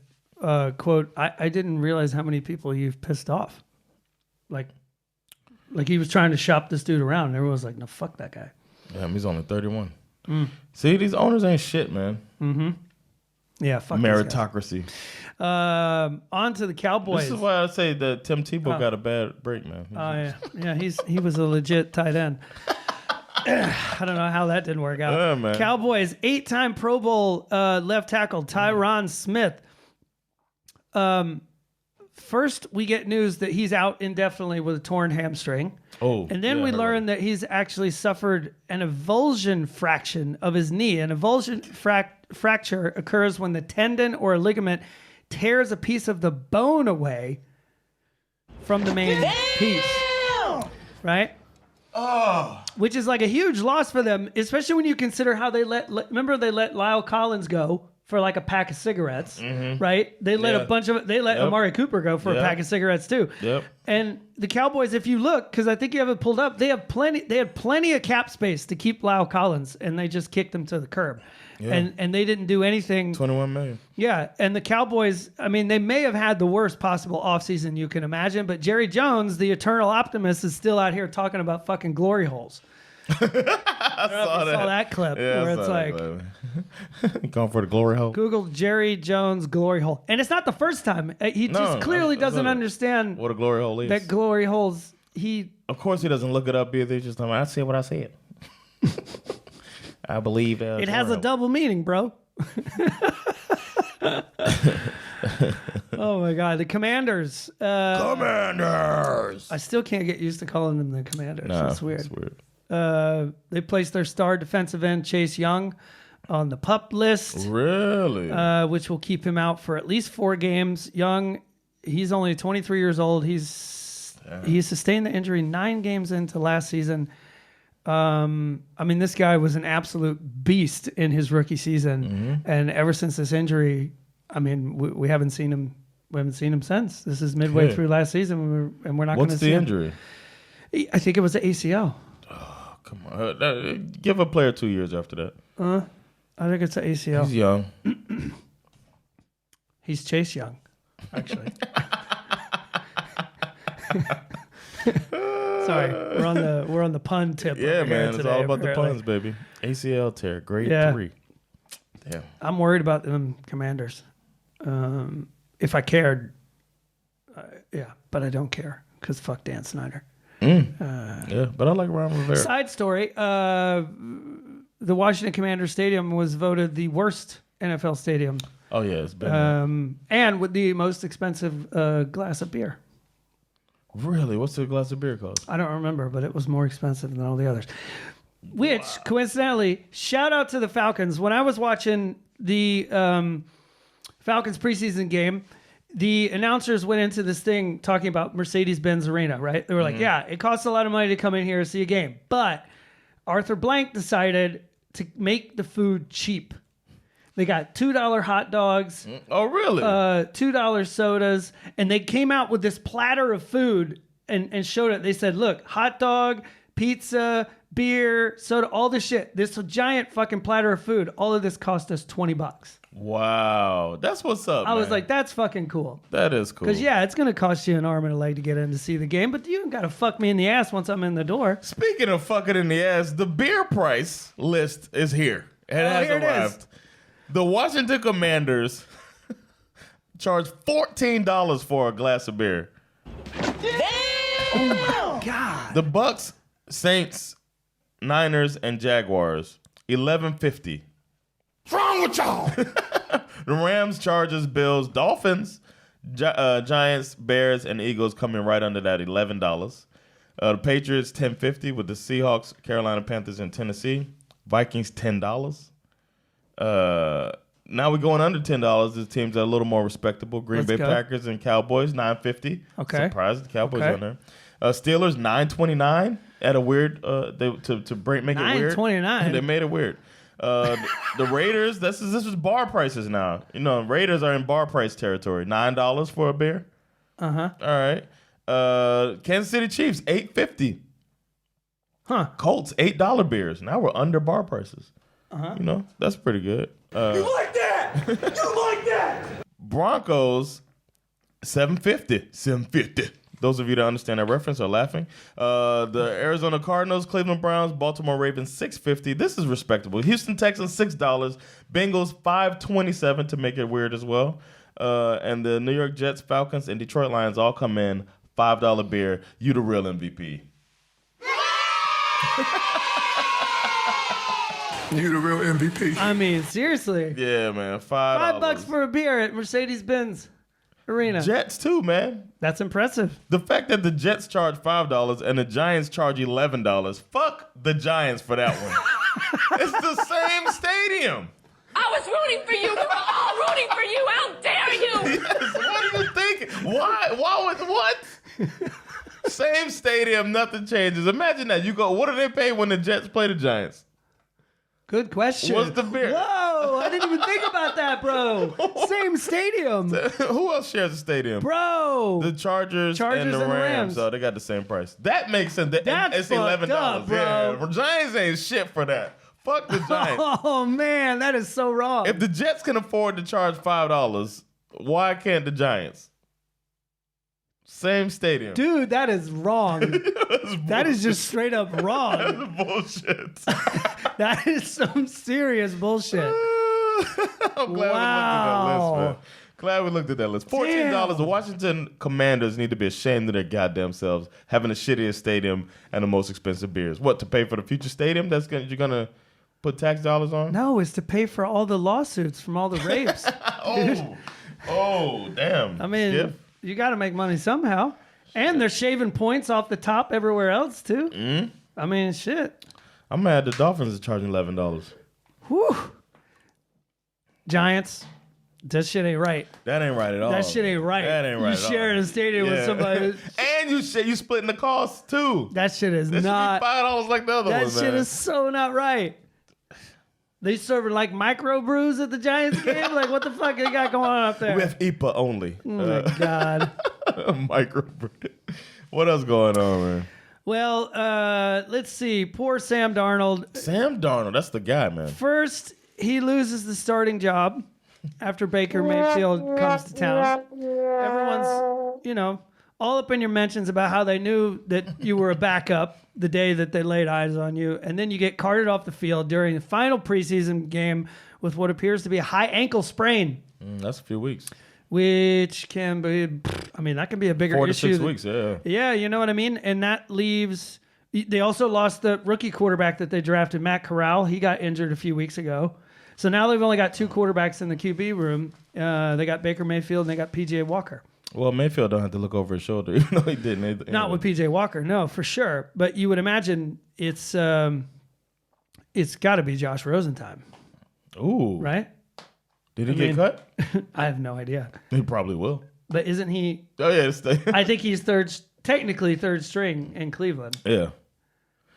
quote, I didn't realize how many people you've pissed off. Like, Like he was trying to shop this dude around, and everyone was like, "No, fuck that guy." Damn, he's only 31. See, these owners ain't shit, man. Yeah, fuck these guys. Meritocracy. On to the Cowboys. This is why I say that Tim Tebow got a bad break, man. He was a legit tight end. I don't know how that didn't work out. Yeah, man. Cowboys 8-time Pro Bowl left tackle Tyron Smith. First, we get news that he's out indefinitely with a torn hamstring. Oh, And then we learn that he's actually suffered an avulsion fraction of his knee. An avulsion fracture occurs when the tendon or ligament tears a piece of the bone away from the main piece. Right? Oh. Which is like a huge loss for them, especially when you consider how they let Lyle Collins go for like a pack of cigarettes, right? They let Amari Cooper go for a pack of cigarettes too. Yep. And the Cowboys, if you look, because I think you have it pulled up, they had plenty of cap space to keep Lyle Collins, and they just kicked him to the curb. Yeah. And they didn't do anything. $21 million. Yeah, and the Cowboys, I mean, they may have had the worst possible offseason you can imagine, but Jerry Jones, the eternal optimist, is still out here talking about fucking glory holes. I saw that clip where it's like going for the glory hole. Google Jerry Jones glory hole, and it's not the first time. He just clearly doesn't understand what a glory hole is. That glory holes. Of course, he doesn't look it up either. He's just like, I see what I said. I believe it has a double meaning, bro. Oh my God, the Commanders. Commanders. I still can't get used to calling them the Commanders. That's weird. It's weird. They placed their star defensive end Chase Young on the PUP list. Really? Which will keep him out for at least 4 games. Young, he's only 23 years old. He sustained the injury 9 games into last season. I mean, this guy was an absolute beast in his rookie season, and ever since this injury, I mean, we haven't seen him. We haven't seen him since. This is midway through last season, and we're not going to see him. What's the injury? I think it was the ACL. Oh, come on. Give a player 2 years after that. I think it's the ACL. He's young. He's Chase Young, actually. Sorry, we're on the pun tip. Yeah, man, it's all about apparently. the puns, baby. ACL tear, grade 3. Damn. I'm worried about them Commanders. If I cared, but I don't care because fuck Dan Snyder. But I like Ron Rivera. Side story: the Washington Commanders Stadium was voted the worst NFL stadium. Oh yeah, it's been and with the most expensive glass of beer. Really? What's the glass of beer cost? I don't remember, but it was more expensive than all the others. Which, coincidentally, shout out to the Falcons. When I was watching the Falcons preseason game, the announcers went into this thing talking about Mercedes-Benz Arena, right? They were like, yeah, it costs a lot of money to come in here and see a game. But Arthur Blank decided to make the food cheap. They got $2 hot dogs. Oh, really? $2 sodas. And they came out with this platter of food and showed it. They said, look, hot dog, pizza, beer, soda, all this shit. This giant fucking platter of food. All of this cost us $20. Wow. That's what's up, I was like, that's fucking cool. That is cool. Because, it's going to cost you an arm and a leg to get in to see the game, but you ain't got to fuck me in the ass once I'm in the door. Speaking of fucking in the ass, the beer price list is here. It has arrived. The Washington Commanders charge $14 for a glass of beer. Damn! Oh, my God. The Bucks, Saints, Niners, and Jaguars, $11.50. What's wrong with y'all? The Rams, Chargers, Bills, Dolphins, Giants, Bears, and Eagles coming right under that $11. The Patriots, $10.50 with the Seahawks, Carolina Panthers, and Tennessee. Vikings, $10. Now we're going under $10. The teams are a little more respectable. Green Bay Packers and Cowboys, $9.50. Okay. Surprised the Cowboys on there. Steelers, $9.29 at a weird to make it weird. $9.29. They made it weird. The Raiders, this is bar prices now. You know, Raiders are in bar price territory. $9 for a beer. Uh-huh. All right. Kansas City Chiefs, $8.50. Huh. Colts, $8 beers. Now we're under bar prices. Uh-huh. You know, that's pretty good. You like that? You like that? Broncos, $7.50. $7.50. Those of you that understand that reference are laughing. The Arizona Cardinals, Cleveland Browns, Baltimore Ravens, $6.50. This is respectable. Houston Texans, $6. Bengals, $5.27 to make it weird as well. And the New York Jets, Falcons, and Detroit Lions all come in $5 beer. You the real MVP. You the real MVP. I mean, seriously. Yeah, man. $5 for a beer at Mercedes-Benz Arena. Jets too, man. That's impressive. The fact that the Jets charge $5 and the Giants charge $11, fuck the Giants for that one. It's the same stadium. I was rooting for you. We were all rooting for you. How dare you? Yes, what are you thinking? Why was what? Same stadium, nothing changes. Imagine that. You go, what do they pay when the Jets play the Giants? Good question. What's the beer? Whoa, I didn't even think about that, bro. Same stadium. Who else shares the stadium? Bro. The Chargers and the Rams. So they got the same price. That makes sense. That's it's fucked $11. up, bro. Yeah, Giants ain't shit for that. Fuck the Giants. Oh, man, that is so wrong. If the Jets can afford to charge $5, why can't the Giants? Same stadium. Dude, that is wrong. That is just straight up wrong. That's bullshit. That is some serious bullshit. I'm glad we looked at that list, man. Glad we looked at that list. $14. The Washington Commanders need to be ashamed of their goddamn selves, having the shittiest stadium and the most expensive beers. What, to pay for the future stadium? You're gonna put tax dollars on? No, it's to pay for all the lawsuits from all the rapes. Oh, damn. I mean, Skip. you got to make money somehow. And they're shaving points off the top everywhere else, too. Mm-hmm. I mean, shit. I'm mad the Dolphins are charging $11. Whew. Giants, that shit ain't right. That ain't right at all. That shit ain't right. That ain't right You at all. sharing a stadium with somebody. And you splitting the cost, too. That shit is This not. should be $5 like the other That one, shit man. is so not right. They serving like micro brews at the Giants game? Like, what the fuck they got going on up there? With IPA only. Oh, my God. Micro. What else going on, man? Well, let's see. Poor Sam Darnold. Sam Darnold, that's the guy, man. First, he loses the starting job after Baker Mayfield comes to town. Everyone's, all up in your mentions about how they knew that you were a backup the day that they laid eyes on you. And then you get carted off the field during the final preseason game with what appears to be a high ankle sprain. That's a few weeks. Which can be, that can be a bigger 4 to issue. 6 weeks, yeah. Yeah, you know what I mean? And that leaves, they also lost the rookie quarterback that they drafted, Matt Corral. He got injured a few weeks ago. So now they've only got 2 quarterbacks in the QB room. They got Baker Mayfield and they got P.J. Walker. Well, Mayfield don't have to look over his shoulder, even though he didn't. Not with P.J. Walker, no, for sure. But you would imagine it's got to be Josh Rosen time. Ooh. Right? Did he get cut? I have no idea. He probably will. But isn't he? Oh, yeah. I think he's technically third string in Cleveland. Yeah.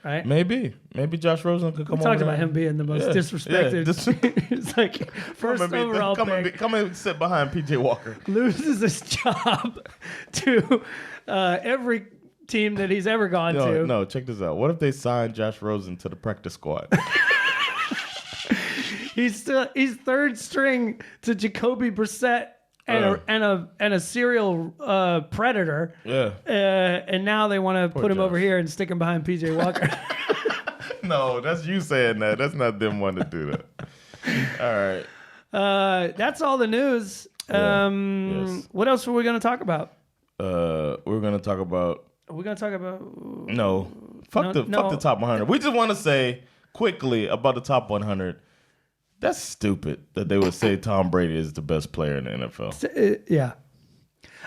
Right? Maybe Josh Rosen could come over. We talked about him being the most disrespected. Yeah. It's like first overall pick. Come and sit behind P.J. Walker. Loses his job to every team that he's ever gone to. No, check this out. What if they signed Josh Rosen to the practice squad? He's third string to Jacoby Brissett and a serial predator. Yeah. And now they want to put him over here and stick him behind PJ Walker. No, that's you saying that. That's not them wanting to do that. All right. That's all the news. Yes. What else are we going to talk about? We're going to talk about. Are we going to talk about? No. Fuck the top 100. We just want to say quickly about the top 100. That's stupid that they would say Tom Brady is the best player in the NFL. Yeah.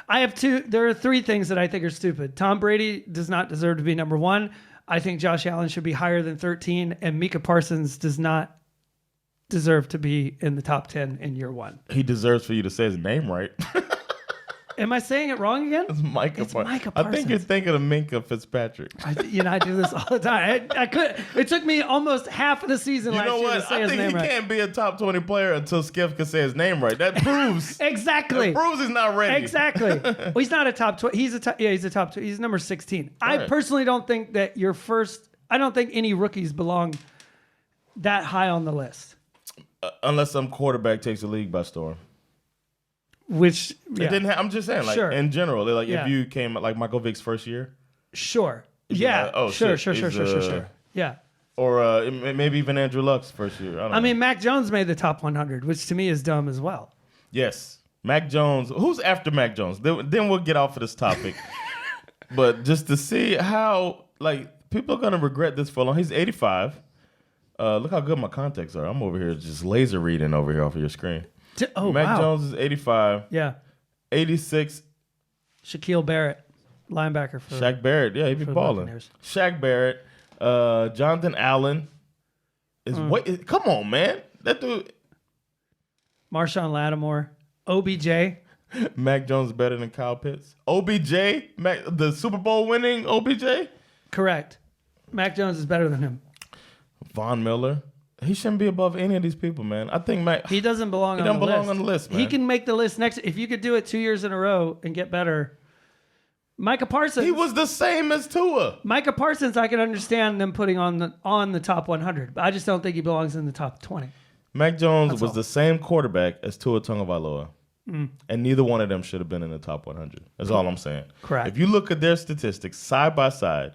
I have there are 3 things that I think are stupid. Tom Brady does not deserve to be number 1. I think Josh Allen should be higher than 13, and Micah Parsons does not deserve to be in the top 10 in year 1. He deserves for you to say his name right. Am I saying it wrong again? It's Micah Parsons. I think you're thinking of Minka Fitzpatrick. I do this all the time. I could. It took me almost half of the season last year to say his name right. I think he can't be a top 20 player until Skip can say his name right. That proves exactly. That proves he's not ready. Exactly. Well, he's not a top 20. He's a top. Yeah, he's a top 20. He's number 16. Right. I personally don't think that your first. I don't think any rookies belong that high on the list. Unless some quarterback takes the league by storm. which It didn't. I'm just saying, like Sure. in general, like Yeah. if you came like Michael Vick's first year, sure. you'd be Yeah. like, oh, sure. shit, he's, Yeah. or maybe even Andrew Luck's first year. I don't know. I mean, Mac Jones made the top 100, which to me is dumb as well. Yes, Mac Jones. Who's after Mac Jones? Then we'll get off of this topic. But just to see how like people are gonna regret this for long. He's 85. Look how good my contacts are. I'm over here just laser reading over here off of your screen. Mac Jones is 85. Yeah. 86. Shaquille Barrett, linebacker for Shaq Barrett. Yeah, he be for the balling. Buccaneers. Shaq Barrett. Jonathan Allen is come on, man. That dude. Marshawn Lattimore, OBJ. Mac Jones is better than Kyle Pitts. OBJ, the Super Bowl winning OBJ. Correct. Mac Jones is better than him. Von Miller. He shouldn't be above any of these people, man. I think Mac. He doesn't belong. He on don't the belong list. on the list, man. He can make the list next. If you could do it 2 years in a row and get better. Micah Parsons. He was the same as Tua. Micah Parsons. I can understand them putting on the top 100, but I just don't think he belongs in the top 20. Mac Jones That's was all. the same quarterback as Tua Tagovailoa, and neither one of them should have been in the top 100. That's all I'm saying. Correct. If you look at their statistics side by side,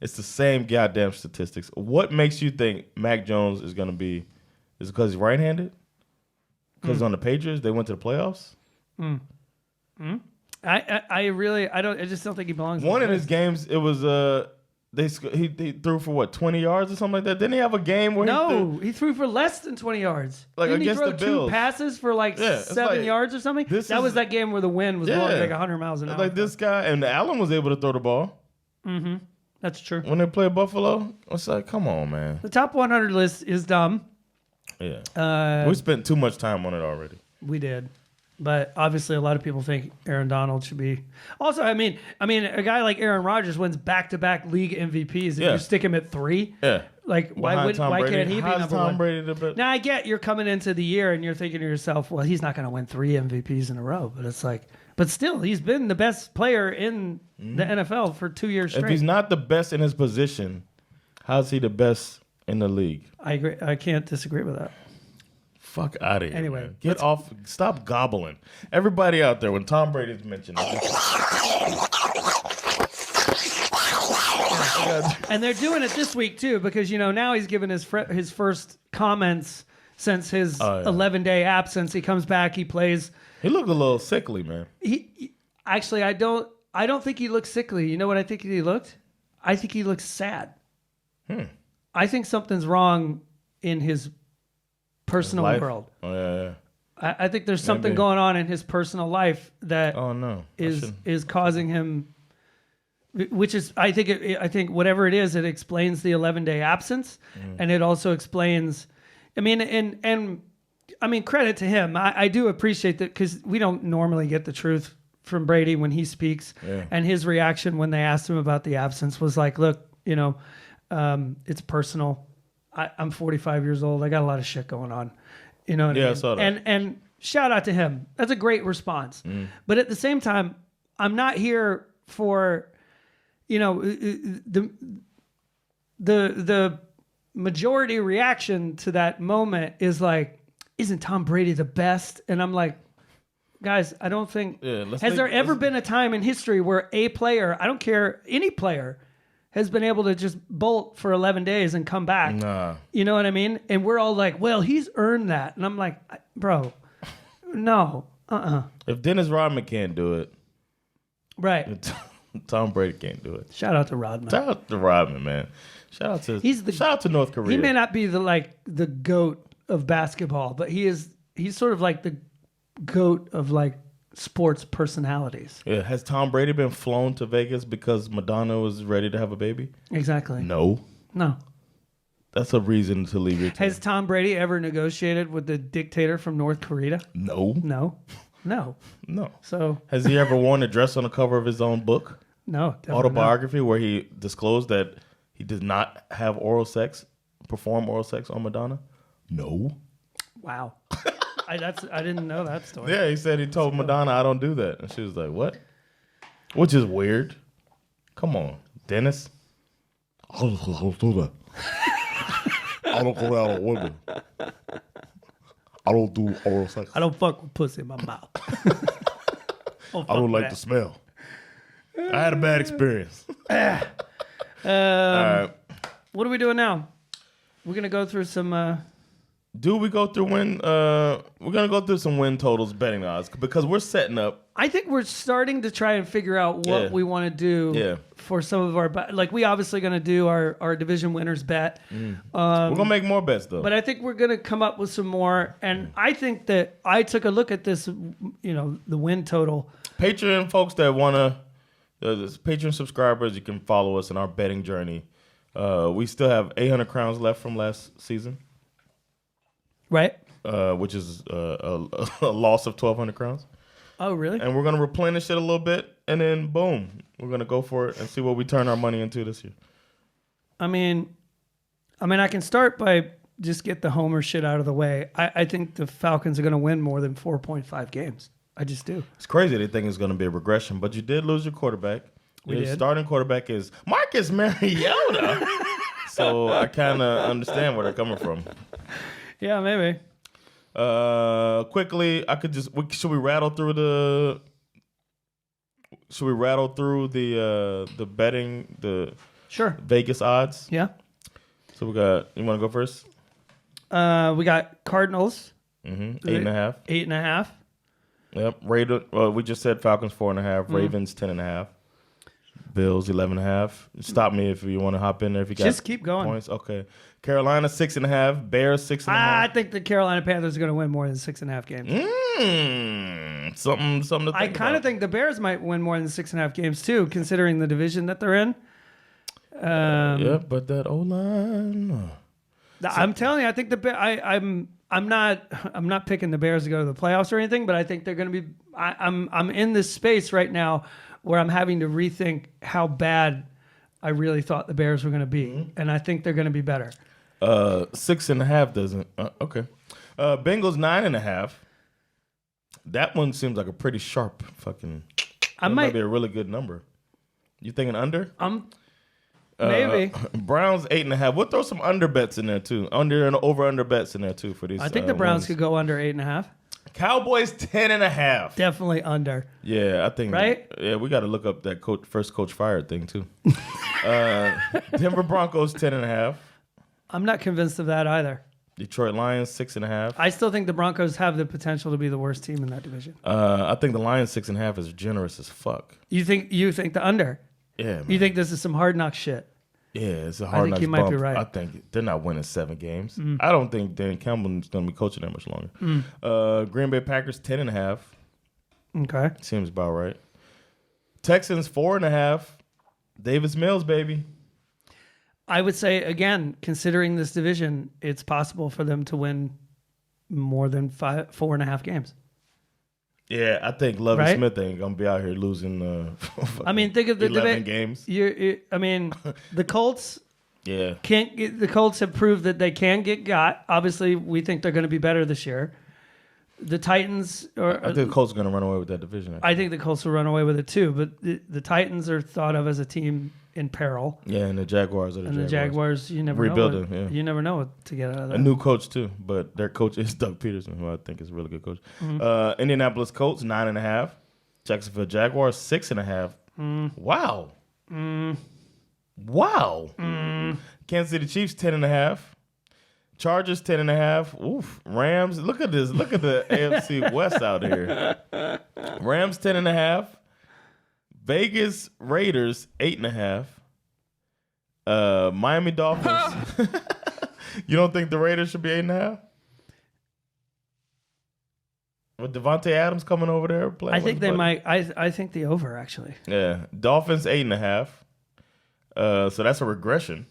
it's the same goddamn statistics. What makes you think Mac Jones is going to be? Is it because he's right-handed? Because on the Patriots, they went to the playoffs? I just don't think he belongs. One on of the his list. games, it was he threw for what, 20 yards or something like that? Didn't he have a game where No, he threw for less than 20 yards. Like, Didn't he against throw the 2 Bills. passes for like Yeah, it's 7 like, yards or something? this That is- was that game where the wind was blowing like 100 miles an hour. Like this guy, and Allen was able to throw the ball That's true. when they played Buffalo. It's like, come on, man. The top 100 list is dumb. Yeah. We spent too much time on it already. We did. But obviously, a lot of people think Aaron Donald should be. Also, I mean, a guy like Aaron Rodgers wins back-to-back league MVPs. If Yeah. you stick him at 3, Yeah. like why Behind Tom Brady. can't he be How's number Tom 1? Brady the best? Now I get you're coming into the year and you're thinking to yourself, well, he's not going to win 3 MVPs in a row. But it's like, but still, he's been the best player in the NFL for 2 years If straight. he's not the best in his position, how's he the best in the league? I agree. I can't disagree with that. Fuck out of here. Anyway, man. Get off. Stop gobbling. Everybody out there, when Tom Brady's mentioned, And they're doing it this week too because now he's given his first comments since his 11-day absence. He comes back, he plays. he looked a little sickly, man. Actually, I don't think he looked sickly. You know what I think he looked? I think he looks sad. I think something's wrong in his personal Life? world. Oh yeah. I think there's something Maybe. going on in his personal life that Oh no. is causing him, which is I think whatever it is, it explains the 11-day absence, and it also explains. I mean, and I mean, credit to him. I do appreciate that because we don't normally get the truth from Brady when he speaks, and his reaction when they asked him about the absence was like, "Look, it's personal. I'm 45 years old. I got a lot of shit going on." You know what I mean? I saw that. And shout out to him. That's a great response. But at the same time, I'm not here for, the majority reaction to that moment is like, isn't Tom Brady the best? And I'm like, guys, I don't think. Has there ever been a time in history where a player, I don't care, any player, has been able to just bolt for 11 days and come back? Nah. You know what I mean? And we're all like, well, he's earned that. And I'm like, bro, no. If Dennis Rodman can't do it, Right. Tom Brady can't do it. Shout out to Rodman. Shout out to Rodman, man. Shout out to North Korea. He may not be the GOAT of basketball, but he's sort of like the GOAT of like sports personalities. Yeah. Has Tom Brady been flown to Vegas because Madonna was ready to have a baby? Exactly. No. That's a reason to leave your team. Has Tom Brady ever negotiated with the dictator from North Korea? No. No. So Has he ever worn a dress on the cover of his own book? no. Definitely Autobiography where he disclosed that he did not have perform oral sex on Madonna? No. not. Wow. I didn't know that story. Yeah, he said he told Madonna, I don't do that. And she was like, what? Which is weird. Come on, Dennis. I don't do that. I don't go out on women. I don't do oral sex. I don't fuck with pussy in my mouth. I don't like the smell. I had a bad experience. All right. What are we doing now? We're gonna go through some. Do we go through win? We're gonna go through some win totals, betting odds, because we're setting up. I think we're starting to try and figure out what we want to do for some of our like. We obviously going to do our division winners bet. We're gonna make more bets though. But I think we're going to come up with some more. And I think that I took a look at this. The win total. Patreon folks that wanna, Patreon subscribers, you can follow us in our betting journey. We still have 800 crowns left from last season. Right. Which is a loss of 1,200 crowns. Oh, really? And we're going to replenish it a little bit, and then boom, we're going to go for it and see what we turn our money into this year. I mean, I can start by just get the homer shit out of the way. I think the Falcons are going to win more than 4.5 games. I just do. It's crazy they think it's going to be a regression, but you did lose your quarterback. Your starting quarterback is Marcus Mariota. So I kind of understand where they're coming from. Yeah, maybe. Quickly, should we rattle through the betting, the Vegas odds? Yeah. So you want to go first? We got Cardinals. 8.5. 8.5. Yep. We just said Falcons 4.5. Ravens 10.5. Bills 11.5. Stop me if you want to hop in there. If you got just keep going. Points. Okay. Carolina 6.5. Bears 6.5. I think the Carolina Panthers are going to win more than 6.5 games. Something to think I kind of think the Bears might win more than 6.5 games too, considering the division that they're in. Yeah, but that O-line. I'm telling you, I think I'm not picking the Bears to go to the playoffs or anything, but I think they're going to be. I'm in this space right now where I'm having to rethink how bad I really thought the Bears were going to be, and I think they're going to be better. 6.5 doesn't. Okay. Bengals 9.5. That one seems like a pretty sharp fucking. That might be a really good number. You thinking under? Maybe. Browns 8.5. We'll throw some under bets in there too. Under and over under bets in there too for these. I think the Browns wins. could go under 8.5. Cowboys 10.5. Definitely under. Yeah, I think. Right? Yeah, we got to look up that first coach fired thing too. Denver Broncos 10.5. I'm not convinced of that either. Detroit Lions 6.5. I still think the Broncos have the potential to be the worst team in that division. I think the Lions 6.5 is generous as fuck. You think the under? Yeah. Man. You think this is some hard knock shit? Yeah, it's a hard knock. I think you might be right. I think they're not winning 7 games. I don't think Dan Campbell's going to be coaching that much longer. Green Bay Packers 10.5. Okay. Seems about right. Texans 4.5. Davis Mills, baby. I would say, again, considering this division, it's possible for them to win more than 4.5 games. Yeah, I think Lovie Smith ain't going to be out here losing think of the 11 games. The Colts Yeah. The Colts have proved that they can get got. Obviously, we think they're going to be better this year. The Titans I think the Colts are going to run away with that division. Actually. I think the Colts will run away with it too, but the Titans are thought of as a team in peril. Yeah, and the Jaguars are the Jaguars, you never rebuilding. know. You never know what to get out of that. A new coach too, but their coach is Doug Peterson, who I think is a really good coach. Mm-hmm. Indianapolis Colts 9.5, Jacksonville Jaguars 6.5. Wow. Wow. Kansas City Chiefs 10.5. Chargers 10.5. Oof. Rams. Look at this. Look at the AFC West out here. Rams 10.5. Vegas Raiders 8.5. Miami Dolphins. You don't think the Raiders should be 8.5? With Devontae Adams coming over there playing? I think they might. I think the over actually. Yeah. Dolphins 8.5. So that's a regression.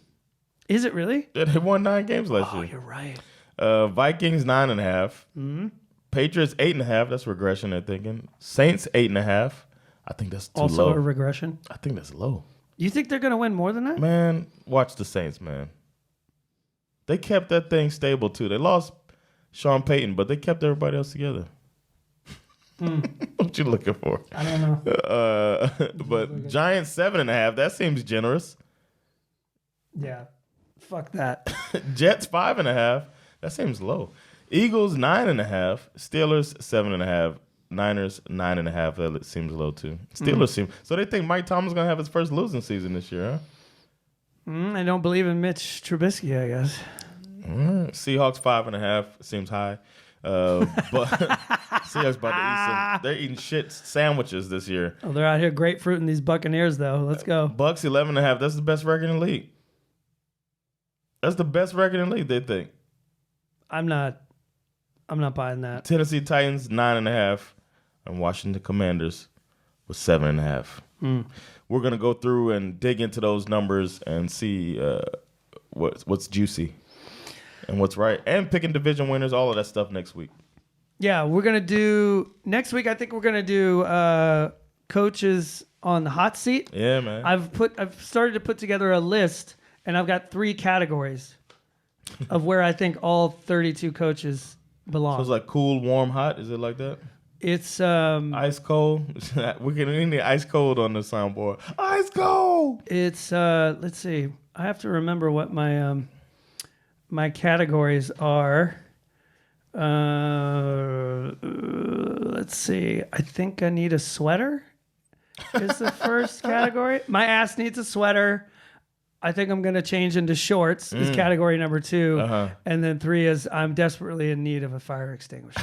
Is it really? They won 9 games last year. Oh, you're right. Vikings 9.5. Patriots 8.5. That's regression. They're thinking. Saints 8.5. I think that's too low. Also a regression. I think that's low. You think they're going to win more than that? Man, watch the Saints, man. They kept that thing stable too. They lost Sean Payton, but they kept everybody else together. What you looking for? I don't know. But Giants 7.5. That seems generous. Yeah. Fuck that. Jets 5.5. That seems low. Eagles 9.5. Steelers 7.5. Niners 9.5. That seems low too. Steelers seem so. They think Mike Tomlin's gonna have his first losing season this year, huh? I don't believe in Mitch Trubisky, I guess. Seahawks 5.5 seems high. But Seahawks about to eat some. They're eating shit sandwiches this year. Oh, they're out here grapefruiting these Buccaneers, though. Let's go. Bucks 11.5. That's the best record in the league. That's the best record in the league. They think. I'm not buying that. Tennessee Titans 9.5, and Washington Commanders with 7.5. We're gonna go through and dig into those numbers and see what's juicy and what's right, and picking division winners, all of that stuff next week. Yeah, we're gonna do next week. I think we're gonna do coaches on the hot seat. Yeah, man. I've started to put together a list, and I've got 3 categories of where I think all 32 coaches belong. So it's like cool, warm, hot. Is it like that? It's Ice cold. We need ice cold on the soundboard. Ice cold. It's let's see. I have to remember what my my categories are. Let's see. I think I need a sweater. Is the first category. My ass needs a sweater. I think I'm going to change into shorts is category number 2. And then 3 is I'm desperately in need of a fire extinguisher.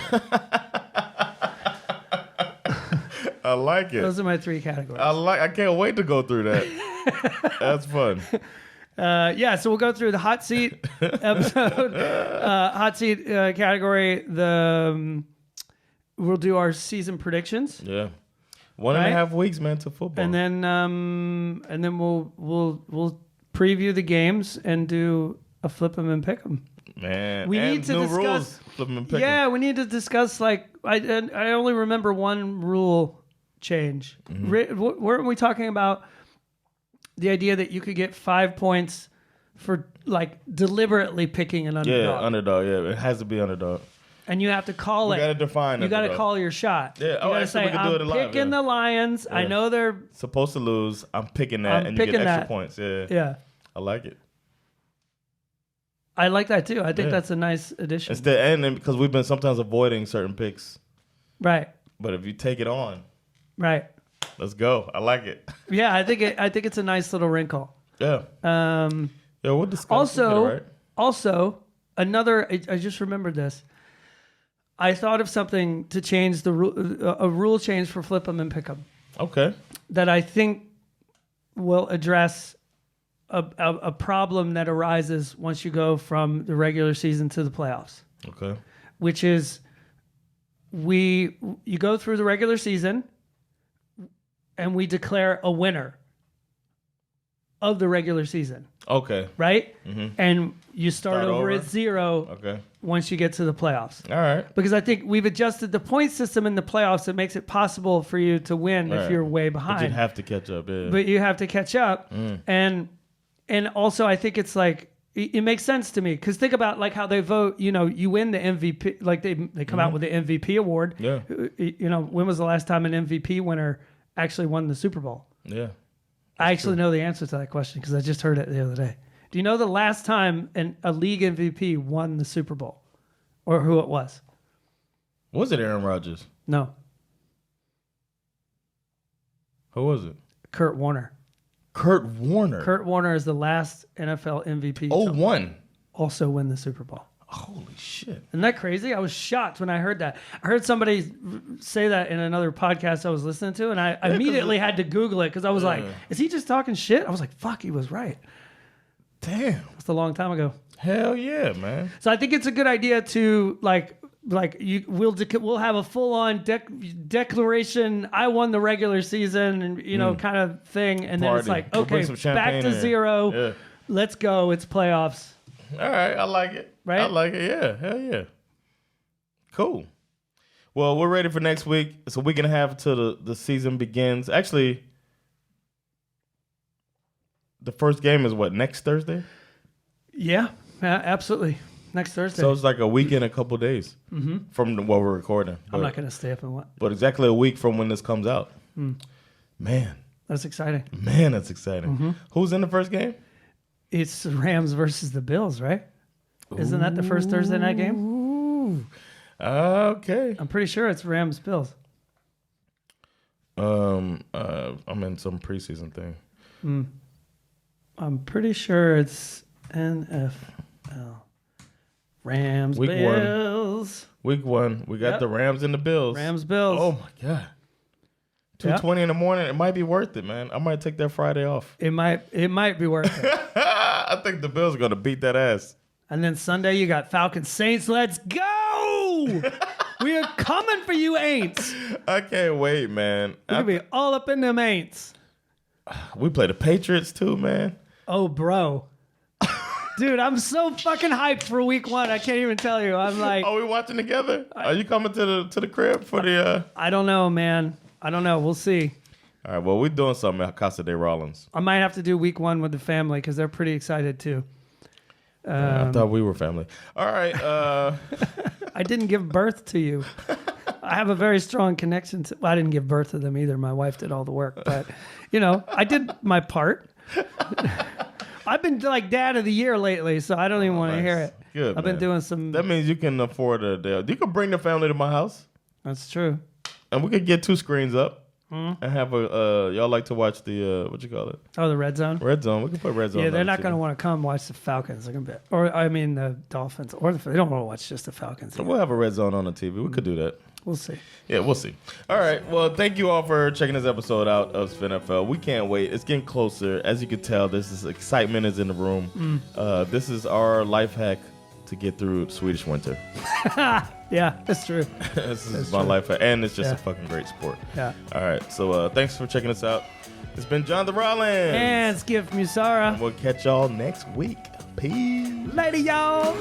I like it. Those are my 3 categories. I can't wait to go through that. That's fun. Yeah, so we'll go through the hot seat episode. Hot seat category. We'll do our season predictions. Yeah. 1.5 weeks, man, to football. And then we'll preview the games and do a flip 'em and pick 'em. Man, we and need to new discuss. rules. Flip 'em and pick 'em. Yeah, we need to discuss. Like I only remember one rule change. Weren't we talking about the idea that you could get 5 points for like deliberately picking an underdog? Yeah, underdog. Yeah, it has to be underdog. And you have to call it. You got to define. You got to underdog. call your shot. Yeah. You got to actually, say, we can do it I'm live, picking the Lions. Yeah. I know they're supposed to lose. I'm picking that, I'm and you picking get extra that. points. Yeah. Yeah. I like it. I like that too. I think that's a nice addition. It's the end because we've been sometimes avoiding certain picks. Right. But if you take it on, right. Let's go. I like it. Yeah, I think it's a nice little wrinkle. Yeah. Yeah, we'll discuss. Also, another. I just remembered this. I thought of something to change a rule change for flip 'em and pick 'em. Okay. That I think will address a problem that arises once you go from the regular season to the playoffs. Okay. Which is you go through the regular season and we declare a winner of the regular season. Okay. Right? Mm-hmm. And you start over at 0 once you get to the playoffs. All right. Because I think we've adjusted the point system in the playoffs that makes it possible for you to win if you're way behind. But you have to catch up, yeah. But you have to catch up. And also I think it's like, it makes sense to me because think about like how they vote, you win the MVP, like they come out with the MVP award. Yeah. When was the last time an MVP winner actually won the Super Bowl? Yeah. I actually know the answer to that question because I just heard it the other day. Do you know the last time a league MVP won the Super Bowl or who it was? Was it Aaron Rodgers? No. Who was it? Kurt Warner. Kurt Warner. Kurt Warner is the last NFL MVP. One. Also win the Super Bowl. Holy shit. Isn't that crazy? I was shocked when I heard that. I heard somebody say that in another podcast I was listening to, and I immediately had to Google it because I was like, is he just talking shit? I was like, fuck, he was right. Damn. That's a long time ago. Hell yeah, man. So I think it's a good idea to we'll have a full on declaration. I won the regular season, and kind of thing, and then it's like, okay, back to 0. Yeah. Let's go. It's playoffs. All right, I like it. Right? I like it. Yeah, hell yeah. Cool. Well, we're ready for next week. It's a week and a half until the season begins. Actually, the first game is what, next Thursday? Yeah, absolutely. Next Thursday. So it's like a week and a couple days from what we're recording. I'm not going to stay up and what? But exactly a week from when this comes out. Man. That's exciting. Man, that's exciting. Who's in the first game? It's Rams versus the Bills, right? Isn't that the first Thursday night game? Okay. I'm pretty sure it's Rams-Bills. I'm in some preseason thing. I'm pretty sure it's NFL. Rams, Week Bills. Week 1, we got the Rams and the Bills. Rams, Bills. Oh my God. 2:20 in the morning. It might be worth it, man. I might take that Friday off. It might be worth it. I think the Bills are gonna beat that ass. And then Sunday you got Falcons, Saints. Let's go! We are coming for you, Aints. I can't wait, man. We're gonna be all up in them Aints. We play the Patriots too, man. Oh, bro. Dude, I'm so fucking hyped for week 1. I can't even tell you. I'm like, Are we watching together? Are you coming to the crib for the? I don't know, man. I don't know. We'll see. All right. Well, we're doing something at Casa de Rollins. I might have to do week 1 with the family because they're pretty excited too. I thought we were family. All right. I didn't give birth to you. I have a very strong connection to. Well, I didn't give birth to them either. My wife did all the work, but I did my part. I've been like dad of the year lately, so I don't even want to hear it. Good. I've been doing some. That means you can afford a deal. You can bring the family to my house, That's true. and we could get 2 screens up and have a. Y'all like to watch the what you call it? Oh, the red zone. Red zone. We can put red zone. Yeah, they're on not the going to TV. want to come watch the Falcons. They're gonna be, the Dolphins, or they don't want to watch just the Falcons. We'll have a red zone on the TV. We could do that. We'll see. Yeah, we'll see. All right. Well, thank you all for checking this episode out of SveNFL. We can't wait. It's getting closer. As you can tell, excitement is in the room. This is our life hack to get through Swedish winter. Yeah, that's true. This is my life hack. And it's just a fucking great sport. Yeah. All right. So thanks for checking us out. It's been John the Rollins. And Skip Musara. We'll catch y'all next week. Peace. Later, y'all.